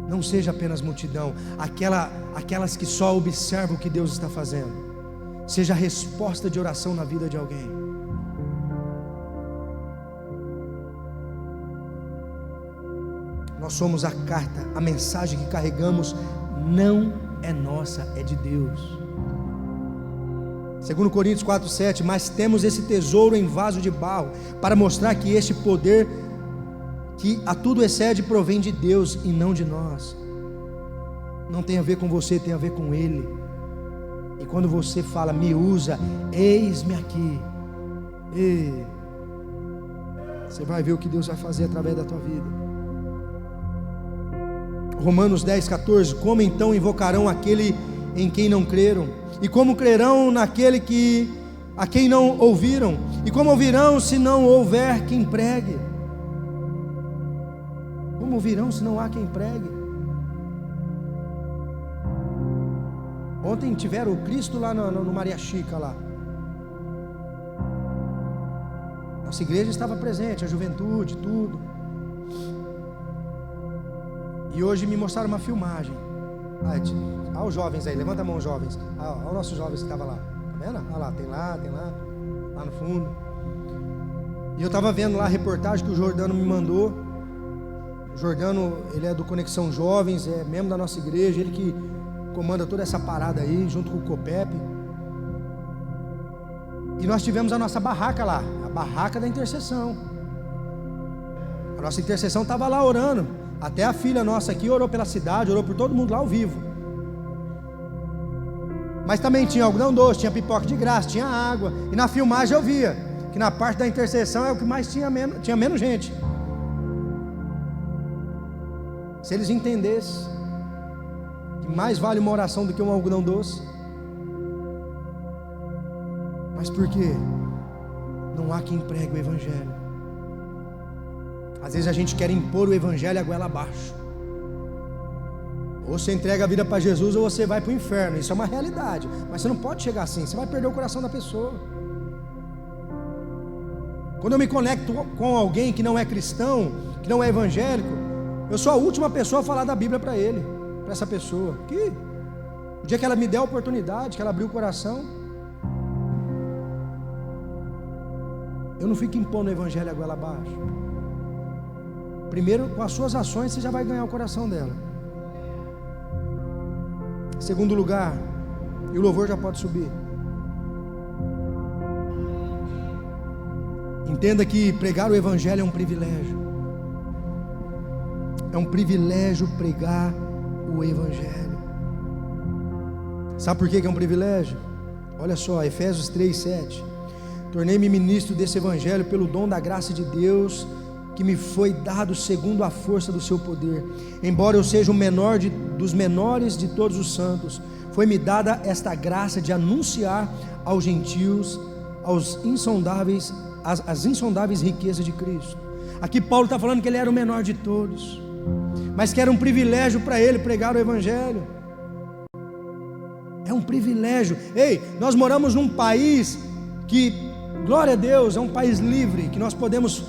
Não seja apenas multidão, aquelas que só observam o que Deus está fazendo. Seja resposta de oração na vida de alguém. Nós somos a carta, a mensagem que carregamos não é nossa, é de Deus. 2 Coríntios 4:7: mas temos esse tesouro em vaso de barro, para mostrar que este poder que a tudo excede provém de Deus e não de nós. Não tem a ver com você, tem a ver com Ele. E quando você fala, me usa, eis-me aqui, você vai ver o que Deus vai fazer através da tua vida. Romanos 10:14: como então invocarão aquele em quem não creram? E como crerão naquele a quem não ouviram? E como ouvirão se não houver quem pregue? Como ouvirão se não há quem pregue? Ontem tiveram o Cristo lá no Maria Chica lá. Nossa igreja estava presente, a juventude, tudo. E hoje me mostraram uma filmagem. Olha os jovens aí, levanta a mão, jovens. Olha os nossos jovens que estavam lá. Tá vendo? Olha lá, tem lá no fundo. E eu estava vendo lá a reportagem que o Jordano me mandou. O Jordano, ele é do Conexão Jovens, é membro da nossa igreja, ele que comanda toda essa parada aí, junto com o COPEP. E nós tivemos a nossa barraca lá, a barraca da intercessão. A nossa intercessão estava lá orando. Até a filha nossa aqui orou pela cidade, orou por todo mundo lá ao vivo. Mas também tinha algodão doce, tinha pipoca de graça, tinha água. E na filmagem eu via que na parte da intercessão é o que mais tinha menos gente. Se eles entendessem que mais vale uma oração do que um algodão doce. Mas por quê? Não há quem pregue o Evangelho. Às vezes a gente quer impor o Evangelho a goela abaixo. Ou você entrega a vida para Jesus ou você vai para o inferno. Isso é uma realidade. Mas você não pode chegar assim. Você vai perder o coração da pessoa. Quando eu me conecto com alguém que não é cristão, que não é evangélico, eu sou a última pessoa a falar da Bíblia para ele, para essa pessoa. Que o dia que ela me der a oportunidade, que ela abrir o coração, eu não fico impondo o Evangelho a goela abaixo. Primeiro, com as suas ações, você já vai ganhar o coração dela. Segundo lugar, e o louvor já pode subir. Entenda que pregar o Evangelho é um privilégio. É um privilégio pregar o Evangelho. Sabe por que é um privilégio? Olha só, Efésios 3:7. Tornei-me ministro desse Evangelho pelo dom da graça de Deus, que me foi dado segundo a força do seu poder. Embora eu seja o menor dos menores de todos os santos, foi-me dada esta graça de anunciar aos gentios as insondáveis riquezas de Cristo. Aqui Paulo está falando que ele era o menor de todos, mas que era um privilégio para ele pregar o Evangelho. É um privilégio. Ei, nós moramos num país que, glória a Deus, é um país livre, que nós podemos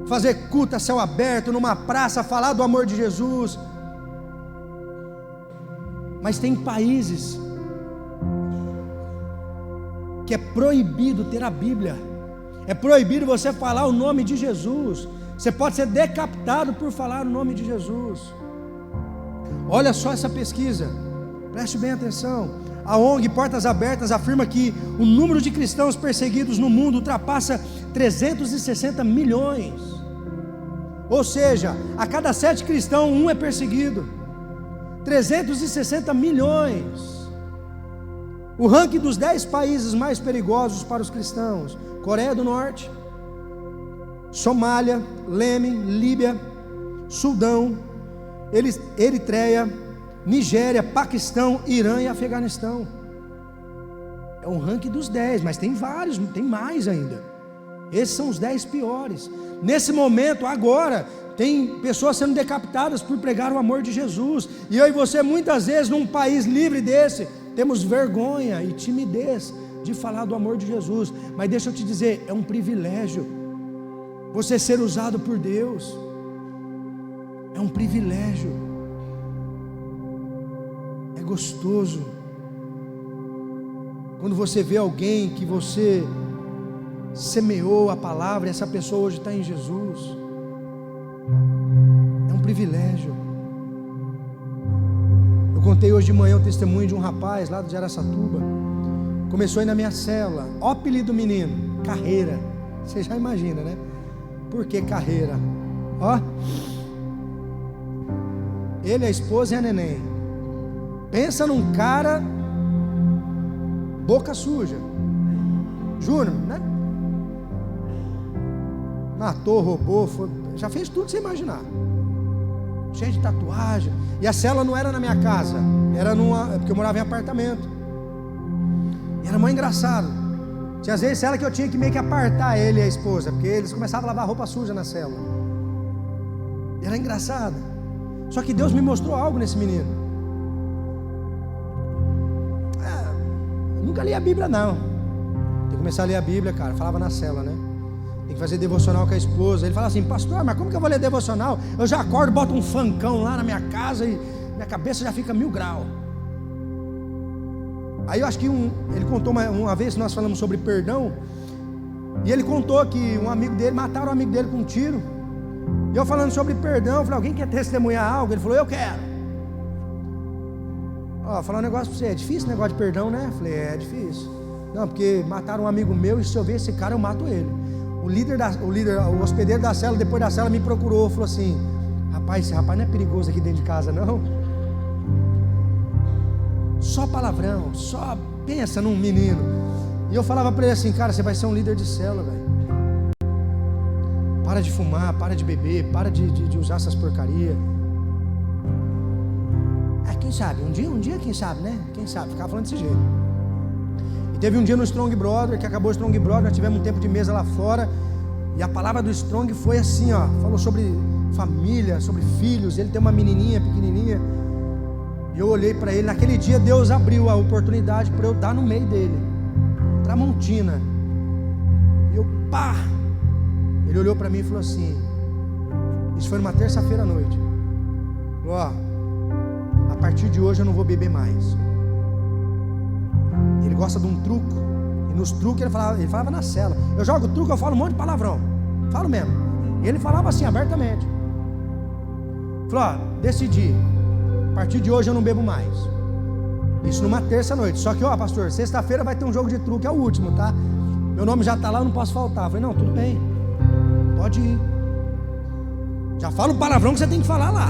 fazer culto a céu aberto, numa praça, falar do amor de Jesus. Mas tem países que é proibido ter a Bíblia, é proibido você falar o nome de Jesus. Você pode ser decapitado por falar o nome de Jesus. Olha só essa pesquisa, preste bem atenção. A ONG Portas Abertas afirma que o número de cristãos perseguidos no mundo ultrapassa 360 milhões. Ou seja, a cada 7 cristãos, 1 é perseguido. 360 milhões. O ranking dos 10 países mais perigosos para os cristãos: Coreia do Norte, Somália, Iêmen, Líbia, Sudão, Eritreia, Nigéria, Paquistão, Irã e Afeganistão. É um ranking dos 10, mas tem vários, tem mais ainda. Esses são os 10 piores. Nesse momento, agora, tem pessoas sendo decapitadas por pregar o amor de Jesus. E eu e você, muitas vezes, num país livre desse, temos vergonha e timidez de falar do amor de Jesus. Mas deixa eu te dizer, é um privilégio você ser usado por Deus. É um privilégio. É gostoso quando você vê alguém que você semeou a palavra e essa pessoa hoje está em Jesus. É um privilégio. Eu contei hoje de manhã o testemunho de um rapaz lá de Araçatuba. Começou aí na minha célula. Ó, apelido do menino, Carreira. Você já imagina, né? Por que Carreira? Ó, ele, a esposa e a neném. Pensa num cara boca suja. Júnior, né? Matou, roubou, já fez tudo que você imaginar. Cheio de tatuagem. E a célula não era na minha casa, era porque eu morava em apartamento. E era muito engraçado. Tinha às vezes célula que eu tinha que meio que apartar ele e a esposa, porque eles começavam a lavar roupa suja na célula. E era engraçado. Só que Deus me mostrou algo nesse menino. Eu nunca li a Bíblia não. Tem que começar a ler a Bíblia, cara. Falava na célula, né? Tem que fazer devocional com a esposa. Ele fala assim: pastor, mas como que eu vou ler devocional? Eu já acordo, boto um funkão lá na minha casa e minha cabeça já fica 1000 graus. Aí eu acho que ele contou uma vez, nós falamos sobre perdão, e ele contou que um amigo dele, mataram um amigo dele com um tiro. E eu falando sobre perdão, eu falei: alguém quer testemunhar algo? Ele falou: eu quero. Ó, falar um negócio para você, é difícil o negócio de perdão, né? Eu falei: é difícil. Não, porque mataram um amigo meu e se eu ver esse cara eu mato ele. O hospedeiro da cela, depois da cela, me procurou, falou assim: rapaz, esse rapaz não é perigoso aqui dentro de casa não? Só palavrão, só pensa num menino. E eu falava para ele assim, cara, você vai ser um líder de célula, velho. Para de fumar, para de beber, para de usar essas porcarias. Quem sabe, um dia quem sabe, né? Quem sabe, ficava falando desse jeito. E teve um dia no Strong Brother, que acabou o Strong Brother, nós tivemos um tempo de mesa lá fora, e a palavra do Strong foi assim, ó, falou sobre família, sobre filhos. Ele tem uma menininha, pequenininha, e eu olhei para ele. Naquele dia Deus abriu a oportunidade para eu dar no meio dele, Tramontina. E eu, pá! Ele olhou para mim e falou assim, isso foi numa terça-feira à noite, falou, ó, a partir de hoje eu não vou beber mais. Ele gosta de um truco, e nos truques ele falava na cela, eu jogo truco, eu falo um monte de palavrão, falo mesmo. E ele falava assim abertamente, falou, ó, decidi, a partir de hoje eu não bebo mais. Isso numa terça-noite. Só que, ó, pastor, sexta-feira vai ter um jogo de truque, é o último, tá? Meu nome já está lá, eu não posso faltar. Eu falei, não, tudo bem, pode ir. Já fala o palavrão que você tem que falar lá,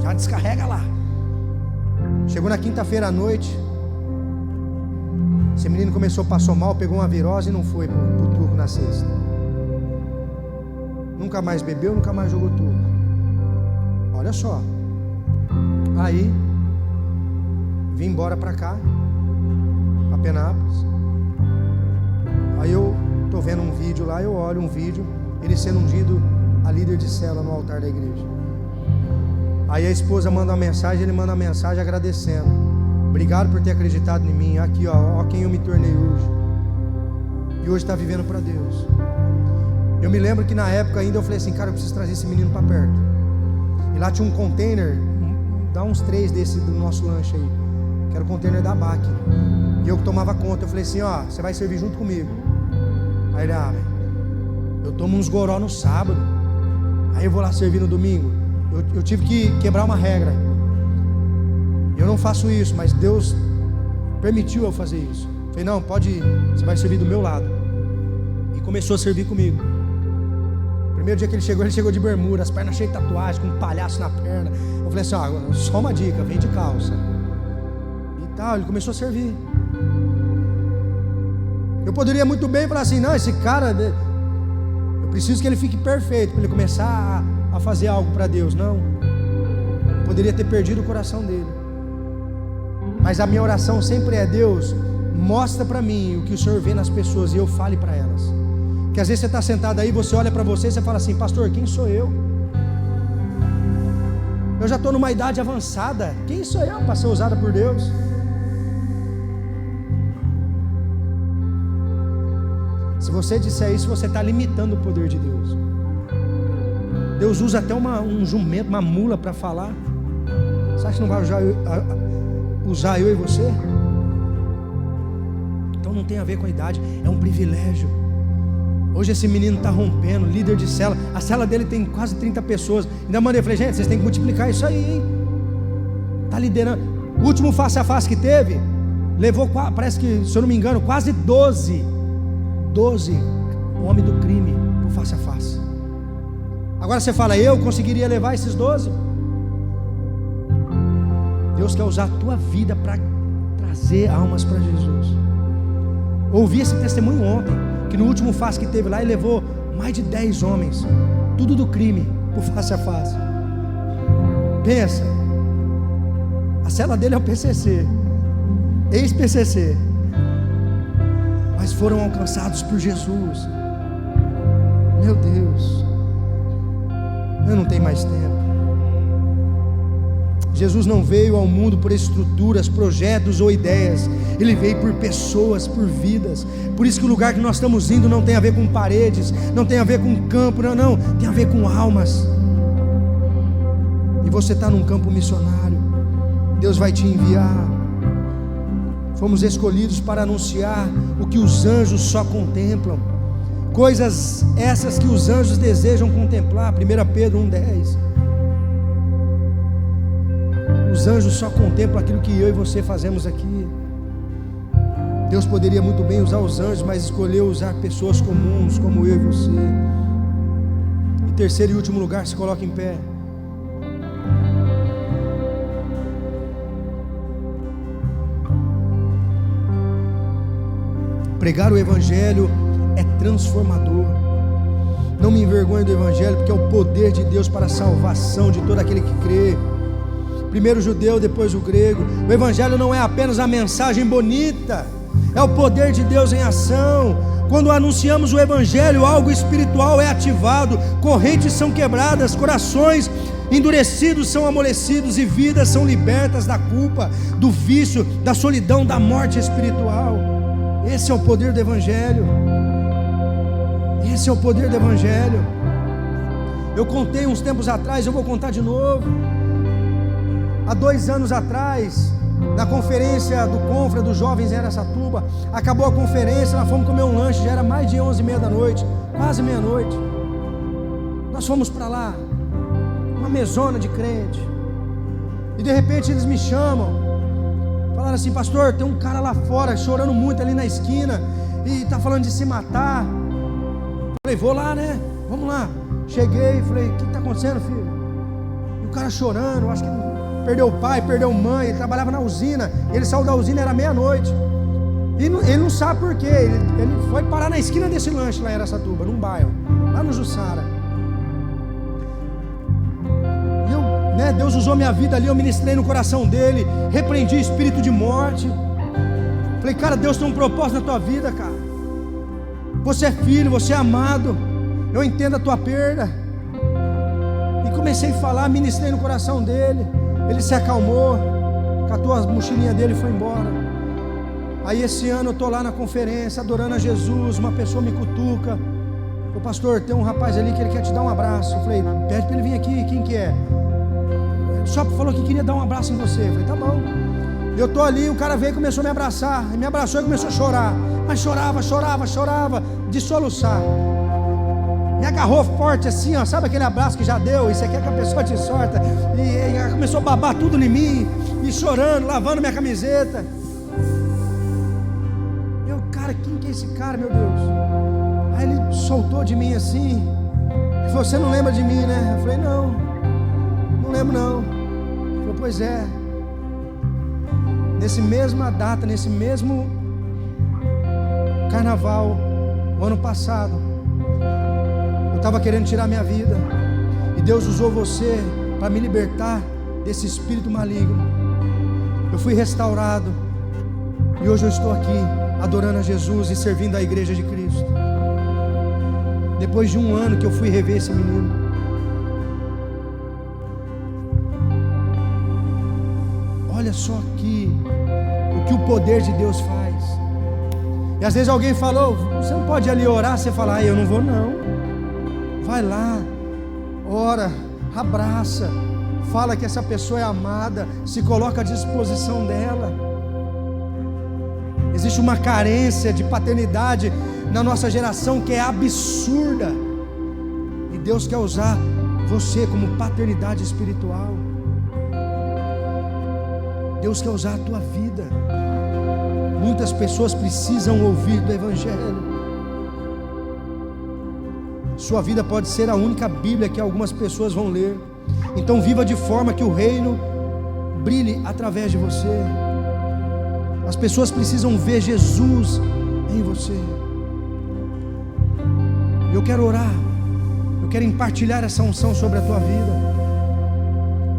já descarrega lá. Chegou na quinta-feira à noite, esse menino passou mal, pegou uma virose e não foi pro truco na sexta. Nunca mais bebeu, nunca mais jogou truco. Olha só. Aí vim embora para cá, para Penápolis. Aí eu tô vendo um vídeo lá, eu olho um vídeo, ele sendo ungido a líder de célula no altar da igreja. Aí a esposa manda uma mensagem, ele manda uma mensagem agradecendo, obrigado por ter acreditado em mim, aqui ó quem eu me tornei hoje, e hoje está vivendo para Deus. Eu me lembro que na época ainda eu falei assim, cara, eu preciso trazer esse menino para perto. E lá tinha um container, dá uns 3 desse do nosso lanche aí, que era o container da BAC, e eu que tomava conta. Eu falei assim, ó, você vai servir junto comigo. Aí ele, eu tomo uns goró no sábado, aí eu vou lá servir no domingo. Eu tive que quebrar uma regra. Eu não faço isso, mas Deus permitiu eu fazer isso. Eu falei, não, pode ir, você vai servir do meu lado. E começou a servir comigo. Primeiro dia que ele chegou de bermuda, as pernas cheias de tatuagem, com um palhaço na perna. Eu falei assim, ó, só uma dica, vem de calça. E tal, ele começou a servir. Eu poderia muito bem falar assim, não, esse cara, eu preciso que ele fique perfeito para ele começar a fazer algo para Deus. Não, eu poderia ter perdido o coração dele. Mas a minha oração sempre é, Deus, mostra para mim o que o Senhor vê nas pessoas e eu fale para elas. Que às vezes você está sentado aí, você olha para você e você fala assim, pastor, quem sou eu? Eu já estou numa idade avançada, quem sou eu para ser usada por Deus? Se você disser isso, você está limitando o poder de Deus. Deus usa até um jumento, uma mula para falar. Você acha que não vai usar eu e você? Então não tem a ver com a idade, é um privilégio. Hoje esse menino está rompendo, líder de célula. A célula dele tem quase 30 pessoas. Ainda mandei, falei, gente, vocês têm que multiplicar isso aí, hein? Está liderando. O último face a face que teve, levou, parece que, se eu não me engano, quase 12 homens do crime por face a face. Agora você fala, eu conseguiria levar esses 12? Deus quer usar a tua vida para trazer almas para Jesus. Ouvi esse testemunho ontem, que no último face que teve lá, ele levou mais de 10 homens, tudo do crime, por face a face. Pensa, a cela dele é o PCC, ex-PCC, mas foram alcançados por Jesus. Meu Deus, eu não tenho mais tempo. Jesus não veio ao mundo por estruturas, projetos ou ideias. Ele veio por pessoas, por vidas. Por isso que o lugar que nós estamos indo não tem a ver com paredes, não tem a ver com campo, não, tem a ver com almas. E você está num campo missionário, Deus vai te enviar. Fomos escolhidos para anunciar o que os anjos só contemplam, coisas essas que os anjos desejam contemplar. 1 Pedro 1,10. Os anjos só contemplam aquilo que eu e você fazemos aqui. Deus poderia muito bem usar os anjos, mas escolheu usar pessoas comuns como eu e você. Em terceiro e último lugar, se coloca em pé. Pregar o Evangelho é transformador. Não me envergonhe do Evangelho, porque é o poder de Deus para a salvação de todo aquele que crê. Primeiro o judeu, depois o grego. O Evangelho não é apenas a mensagem bonita, é o poder de Deus em ação. Quando anunciamos o Evangelho, algo espiritual é ativado, correntes são quebradas, corações endurecidos são amolecidos e vidas são libertas da culpa, do vício, da solidão, da morte espiritual. Esse é o poder do Evangelho. Esse é o poder do Evangelho. Eu contei uns tempos atrás, eu vou contar de novo. Há 2 anos atrás, na conferência do Confra dos jovens em Araçatuba, acabou a conferência, nós fomos comer um lanche, já era mais de 11h30 da noite, quase meia-noite. Nós fomos para lá, uma mesona de crente, e de repente eles me chamam, falaram assim: pastor, tem um cara lá fora chorando muito ali na esquina, e está falando de se matar. Falei, vou lá, né? Vamos lá. Cheguei, falei, o que está acontecendo, filho? E o cara chorando, acho que perdeu o pai, perdeu a mãe, ele trabalhava na usina, ele saiu da usina, era meia-noite, e ele não sabe por quê, ele foi parar na esquina desse lanche lá em Araçatuba, num bairro, lá no Jussara. E eu, Deus usou minha vida ali, eu ministrei no coração dele, repreendi espírito de morte. Falei, cara, Deus tem um propósito na tua vida, cara. Você é filho, você é amado, eu entendo a tua perda. E comecei a falar, ministrei no coração dele. Ele se acalmou, catou as mochilinhas dele e foi embora. Aí esse ano eu estou lá na conferência, adorando a Jesus. Uma pessoa me cutuca: ô pastor, tem um rapaz ali que ele quer te dar um abraço. Eu falei, pede para ele vir aqui. Quem que é? Só falou que queria dar um abraço em você. Eu falei, tá bom. Eu estou ali, o cara veio e começou a me abraçar. Me abraçou e começou a chorar. Mas chorava, de soluçar. Me agarrou forte assim, ó, sabe aquele abraço que já deu, e você quer que a pessoa te sorta, e começou a babar tudo em mim, e chorando, lavando minha camiseta. Eu, cara, quem que é esse cara, meu Deus? Aí ele soltou de mim assim, e falou, você não lembra de mim, né? Eu falei, não lembro não. Ele falou, pois é, nesse mesma data, nesse mesmo carnaval, o ano passado, estava querendo tirar minha vida, e Deus usou você para me libertar desse espírito maligno. Eu fui restaurado, e hoje eu estou aqui adorando a Jesus e servindo a igreja de Cristo. Depois de 1 ano que eu fui rever esse menino. Olha só aqui o que o poder de Deus faz. E às vezes alguém falou, você não pode ir ali orar? Você fala, eu não vou não. Vai lá, ora, abraça, fala que essa pessoa é amada, se coloca à disposição dela. Existe uma carência de paternidade na nossa geração que é absurda, e Deus quer usar você como paternidade espiritual. Deus quer usar a tua vida. Muitas pessoas precisam ouvir do Evangelho. Sua vida pode ser a única Bíblia que algumas pessoas vão ler. Então viva de forma que o reino brilhe através de você. As pessoas precisam ver Jesus em você. Eu quero orar, eu quero compartilhar essa unção sobre a tua vida.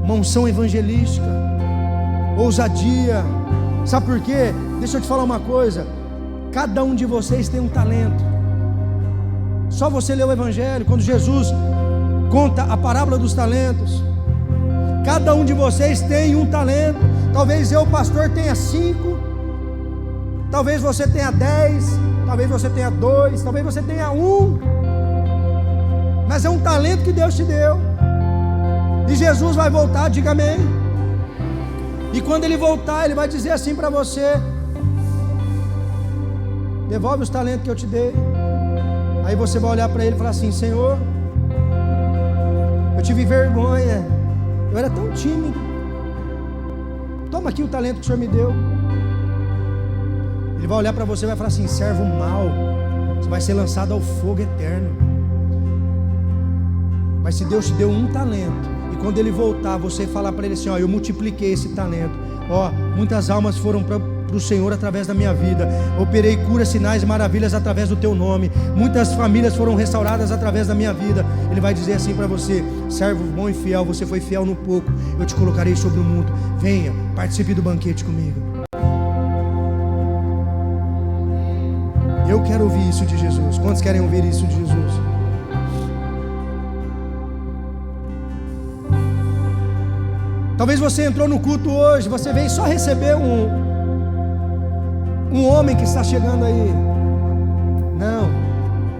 Uma unção evangelística, ousadia. Sabe por quê? Deixa eu te falar uma coisa. Cada um de vocês tem um talento. Só você lê o Evangelho, quando Jesus conta a parábola dos talentos. Cada um de vocês tem um talento. Talvez eu, pastor, tenha 5. Talvez você tenha 10. Talvez você tenha 2. Talvez você tenha 1. Mas é um talento que Deus te deu. E Jesus vai voltar, diga amém. E quando Ele voltar, Ele vai dizer assim para você: devolve os talentos que eu te dei. Aí você vai olhar para Ele e falar assim: Senhor, eu tive vergonha, eu era tão tímido, toma aqui o talento que o Senhor me deu. Ele vai olhar para você e vai falar assim: servo mau, você vai ser lançado ao fogo eterno. Mas se Deus te deu um talento, e quando Ele voltar, você falar para Ele assim: ó, eu multipliquei esse talento, ó, muitas almas foram para do Senhor através da minha vida. Operei curas, sinais e maravilhas através do teu nome. Muitas famílias foram restauradas através da minha vida. Ele vai dizer assim para você: servo bom e fiel, você foi fiel no pouco, eu te colocarei sobre o mundo. Venha, participe do banquete comigo. Eu quero ouvir isso de Jesus. Quantos querem ouvir isso de Jesus? Talvez você entrou no culto hoje, você veio só receber um homem que está chegando aí. Não,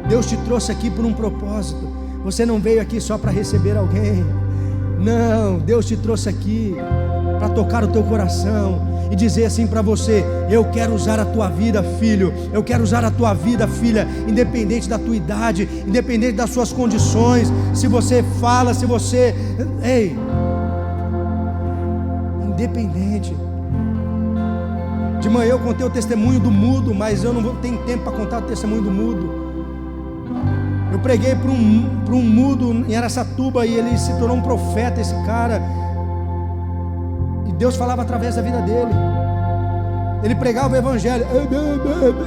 Deus te trouxe aqui por um propósito. Você não veio aqui só para receber alguém. Não, Deus te trouxe aqui para tocar o teu coração e dizer assim para você: eu quero usar a tua vida, filho. Eu quero usar a tua vida, filha, independente da tua idade, independente das suas condições. Se você fala, se você... Ei, independente. De manhã eu contei o testemunho do mudo, mas eu não tenho tempo para contar o testemunho do mudo. Eu preguei para um mudo em Araçatuba e ele se tornou um profeta, esse cara. E Deus falava através da vida dele. Ele pregava o evangelho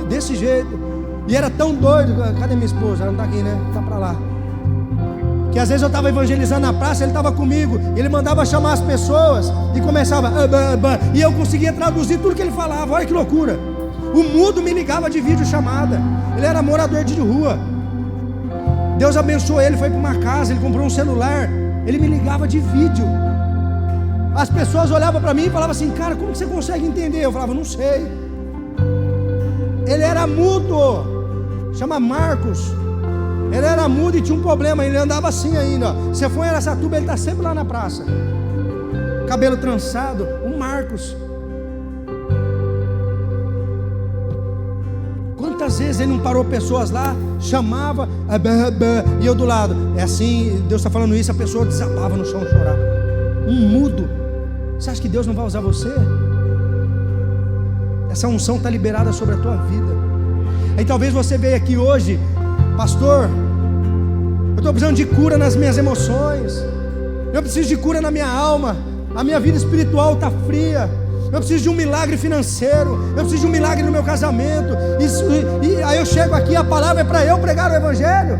desse jeito. E era tão doido. Cadê minha esposa? Ela não está aqui, né? Está para lá. Que às vezes eu estava evangelizando na praça, ele estava comigo, ele mandava chamar as pessoas e começava e eu conseguia traduzir tudo que ele falava. Olha que loucura. O mudo me ligava de vídeo chamada. Ele era morador de rua. Deus abençoou ele, foi para uma casa, ele comprou um celular, ele me ligava de vídeo. As pessoas olhavam para mim e falavam assim: cara, como que você consegue entender? Eu falava: não sei. Ele era mudo, chama Marcos. Ele era mudo e tinha um problema, ele andava assim ainda. Você foi em Araçatuba, ele está sempre lá na praça, cabelo trançado, o Marcos. Quantas vezes ele não parou pessoas lá, chamava, e eu do lado. É assim, Deus está falando isso, a pessoa desabava no chão e chorava. Um mudo. Você acha que Deus não vai usar você? Essa unção está liberada sobre a tua vida. Aí talvez você veio aqui hoje: pastor, eu estou precisando de cura nas minhas emoções, eu preciso de cura na minha alma, a minha vida espiritual está fria, eu preciso de um milagre financeiro, eu preciso de um milagre no meu casamento. E aí eu chego aqui, a palavra é para eu pregar o evangelho.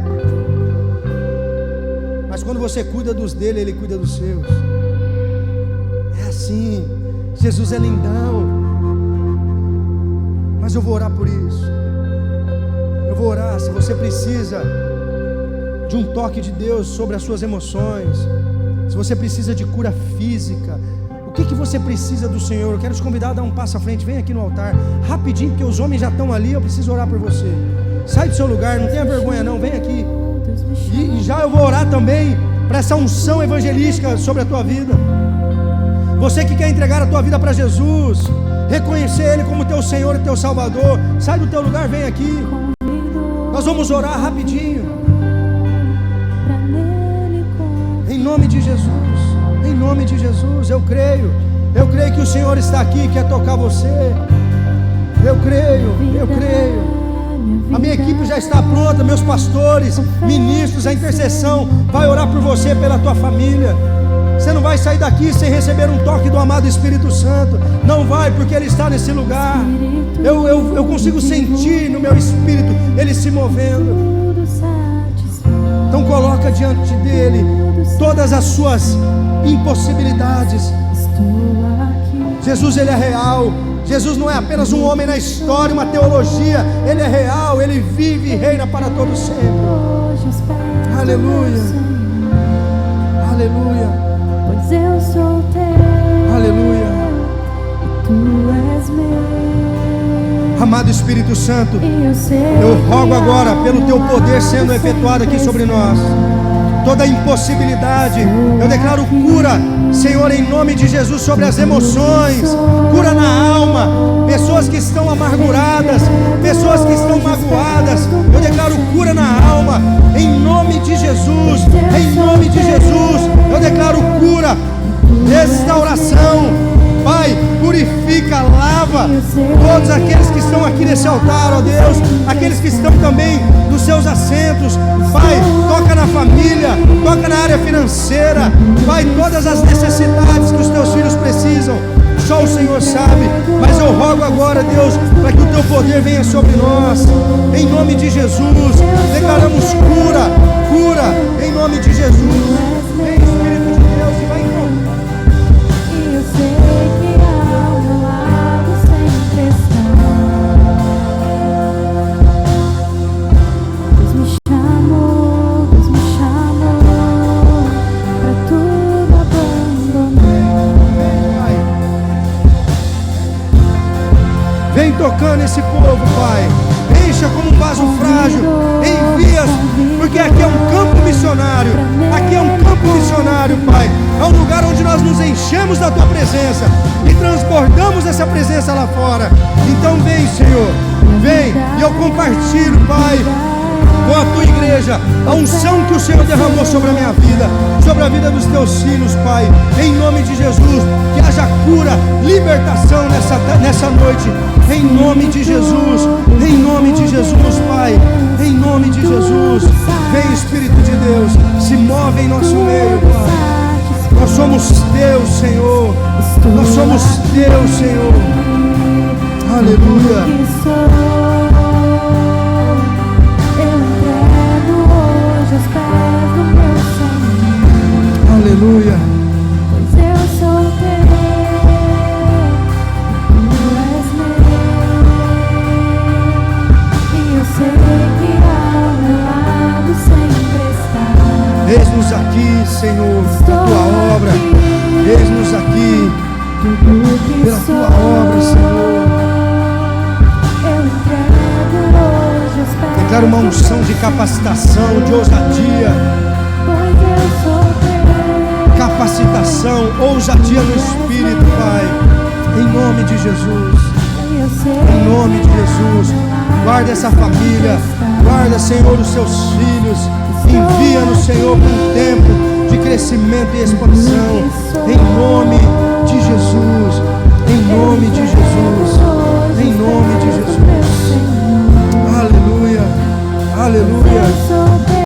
Mas quando você cuida dos dele, ele cuida dos seus. É assim. Jesus é lindão. Mas eu vou orar por isso. Eu vou orar. Se você precisa de um toque de Deus sobre as suas emoções, se você precisa de cura física, o que você precisa do Senhor? Eu quero te convidar a dar um passo à frente. Vem aqui no altar, rapidinho, porque os homens já estão ali. Eu preciso orar por você. Sai do seu lugar, não tenha vergonha não, vem aqui. E já eu vou orar também para essa unção evangelística sobre a tua vida. Você que quer entregar a tua vida para Jesus, reconhecer Ele como teu Senhor e teu Salvador, sai do teu lugar, vem aqui. Nós vamos orar rapidinho. Em nome de Jesus, em nome de Jesus, eu creio que o Senhor está aqui, quer tocar você. Eu creio. A minha equipe já está pronta, meus pastores, ministros, a intercessão vai orar por você, pela tua família. Você não vai sair daqui sem receber um toque do amado Espírito Santo. Não vai, porque Ele está nesse lugar. Eu consigo sentir no meu espírito Ele se movendo. Então coloca diante dEle todas as suas impossibilidades. Jesus, Ele é real. Jesus não é apenas um homem na história, uma teologia. Ele é real, Ele vive e reina para todo sempre. Aleluia. Aleluia. Pois eu sou teu. Aleluia. E tu és meu. Amado Espírito Santo, eu rogo agora pelo teu poder sendo efetuado aqui sobre nós. Toda impossibilidade, eu declaro cura, Senhor, em nome de Jesus, sobre as emoções, cura na alma, pessoas que estão amarguradas, pessoas que estão magoadas, eu declaro cura na alma, em nome de Jesus, em nome de Jesus, eu declaro cura, restauração. Pai, purifica, lava todos aqueles que estão aqui nesse altar, ó Deus, aqueles que estão também nos seus assentos. Pai, toca na família, toca na área financeira. Pai, todas as necessidades que os teus filhos precisam, só o Senhor sabe. Mas eu rogo algo agora, Deus, para que o teu poder venha sobre nós. Em nome de Jesus, declaramos cura, cura, em nome de Jesus. Vem, Espírito de Deus, e vai encontrar. E eu sei que ao meu lado sempre está. Deus me chamou pra tudo abandonar. Vem tocando esse povo, Pai. Encha como um vaso frágil. Envia, porque aqui é um campo missionário. Aqui é um campo missionário, Pai. É um lugar onde nós nos enchemos da Tua presença e transbordamos essa presença lá fora. Então vem, Senhor. Vem. E eu compartilho, Pai, com a Tua igreja, a unção que o Senhor derramou sobre a minha vida, sobre a vida dos Teus filhos, Pai. Em nome de Jesus, que haja cura, libertação nessa noite. Em nome de Jesus, em nome de Jesus, Pai. Em nome de Jesus. Vem, Espírito de Deus, se move em nosso meio, Pai. Nós somos Teus, Senhor. Nós somos Teus, Senhor. Aleluia. Aleluia. Pois eu sou teu, tu és meu, e eu sei que ao meu lado sempre estás. Eis-nos aqui, Senhor, a Tua obra. Eis-nos aqui pela Tua obra, Senhor. Eu entrego hoje os pés. Declaro uma unção de capacitação, de ousadia. Pois eu sou teu. Capacitação, ousadia no Espírito, Pai. Em nome de Jesus. Em nome de Jesus. Guarda essa família. Guarda, Senhor, os seus filhos. Envia-nos, Senhor, para um tempo de crescimento e expansão. Em nome de Jesus. Em nome de Jesus. Em nome de Jesus. Aleluia. Aleluia.